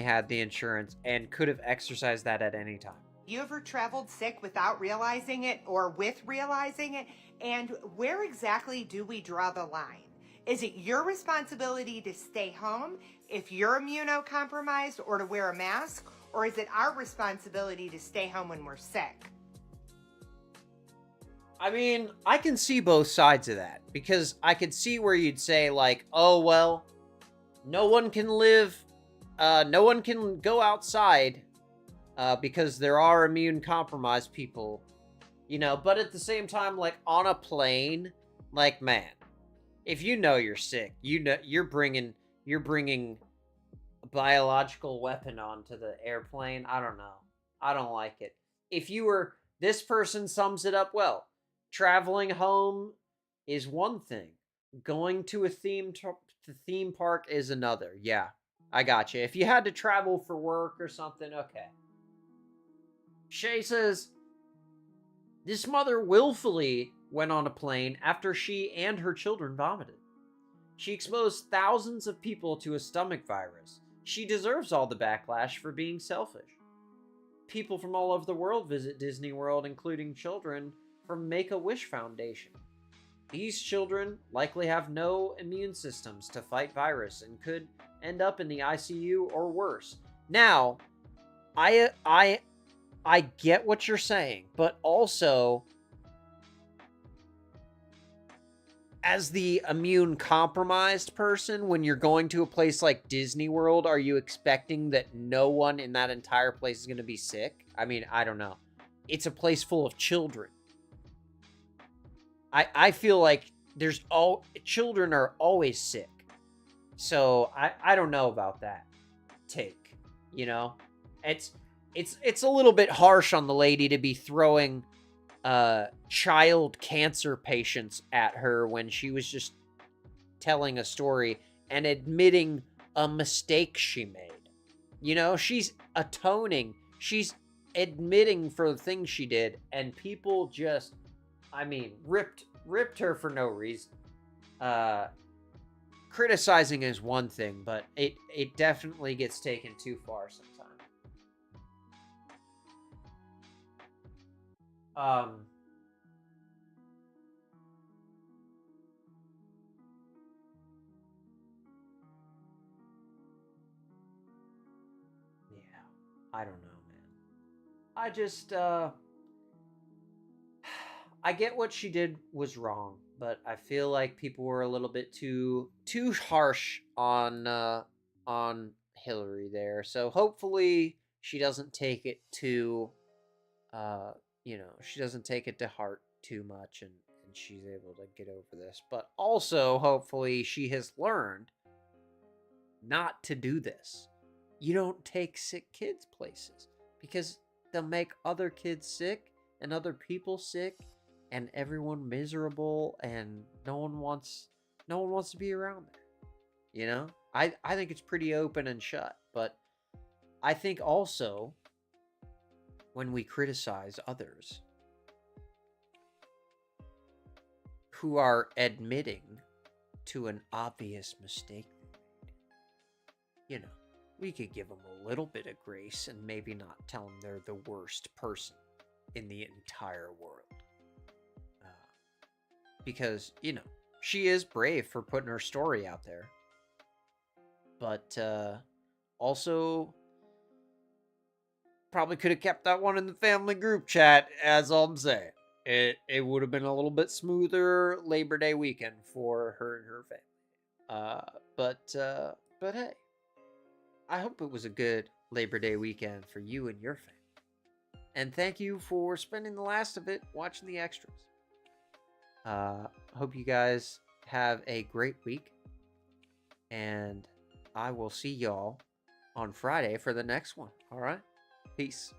had the insurance and could have exercised that at any time. You ever traveled sick without realizing it or with realizing it? And where exactly do we draw the line? Is it your responsibility to stay home if you're immunocompromised or to wear a mask? Or is it our responsibility to stay home when we're sick? I mean, I can see both sides of that, because I could see where you'd say, like, oh, well, no one can go outside because there are immune compromised people, you know, but at the same time, like, on a plane, like, man, if you know you're sick, you know you're bringing a biological weapon onto the airplane. I don't know. I don't like it. This person sums it up well. Traveling home is one thing. going to a theme park is another. Yeah, I got you. If you had to travel for work or something, okay. Shay says, this mother willfully went on a plane after she and her children vomited. She exposed thousands of people to a stomach virus. She deserves all the backlash for being selfish. People from all over the world visit Disney World, including children from Make-A-Wish Foundation. These children likely have no immune systems to fight virus and could end up in the ICU or worse. Now, I get what you're saying, but also, as the immune compromised person, when you're going to a place like Disney World, are you expecting that no one in that entire place is going to be sick? I mean, I don't know. It's a place full of children. I feel like children are always sick. So I don't know about that take, you know? It's a little bit harsh on the lady to be throwing child cancer patients at her when she was just telling a story and admitting a mistake she made. You know, she's atoning. She's admitting for the things she did, and people just, I mean, ripped her for no reason. Criticizing is one thing, but it definitely gets taken too far sometimes. Yeah, I don't know, man. I just, I get what she did was wrong, but I feel like people were a little bit too harsh on Hillary there. So hopefully she doesn't take it to, she doesn't take it to heart too much, and she's able to get over this. But also, hopefully, she has learned not to do this. You don't take sick kids places, because they'll make other kids sick and other people sick and everyone miserable, and no one wants to be around there. You know? I think it's pretty open and shut, but I think also when we criticize others who are admitting to an obvious mistake they made, you know, we could give them a little bit of grace and maybe not tell them they're the worst person in the entire world. Because, you know, she is brave for putting her story out there. But also probably could have kept that one in the family group chat, as I'm saying. It would have been a little bit smoother Labor Day weekend for her and her family. But hey, I hope it was a good Labor Day weekend for you and your family. And thank you for spending the last of it watching the extras. Hope you guys have a great week. And I will see y'all on Friday for the next one. All right? Peace.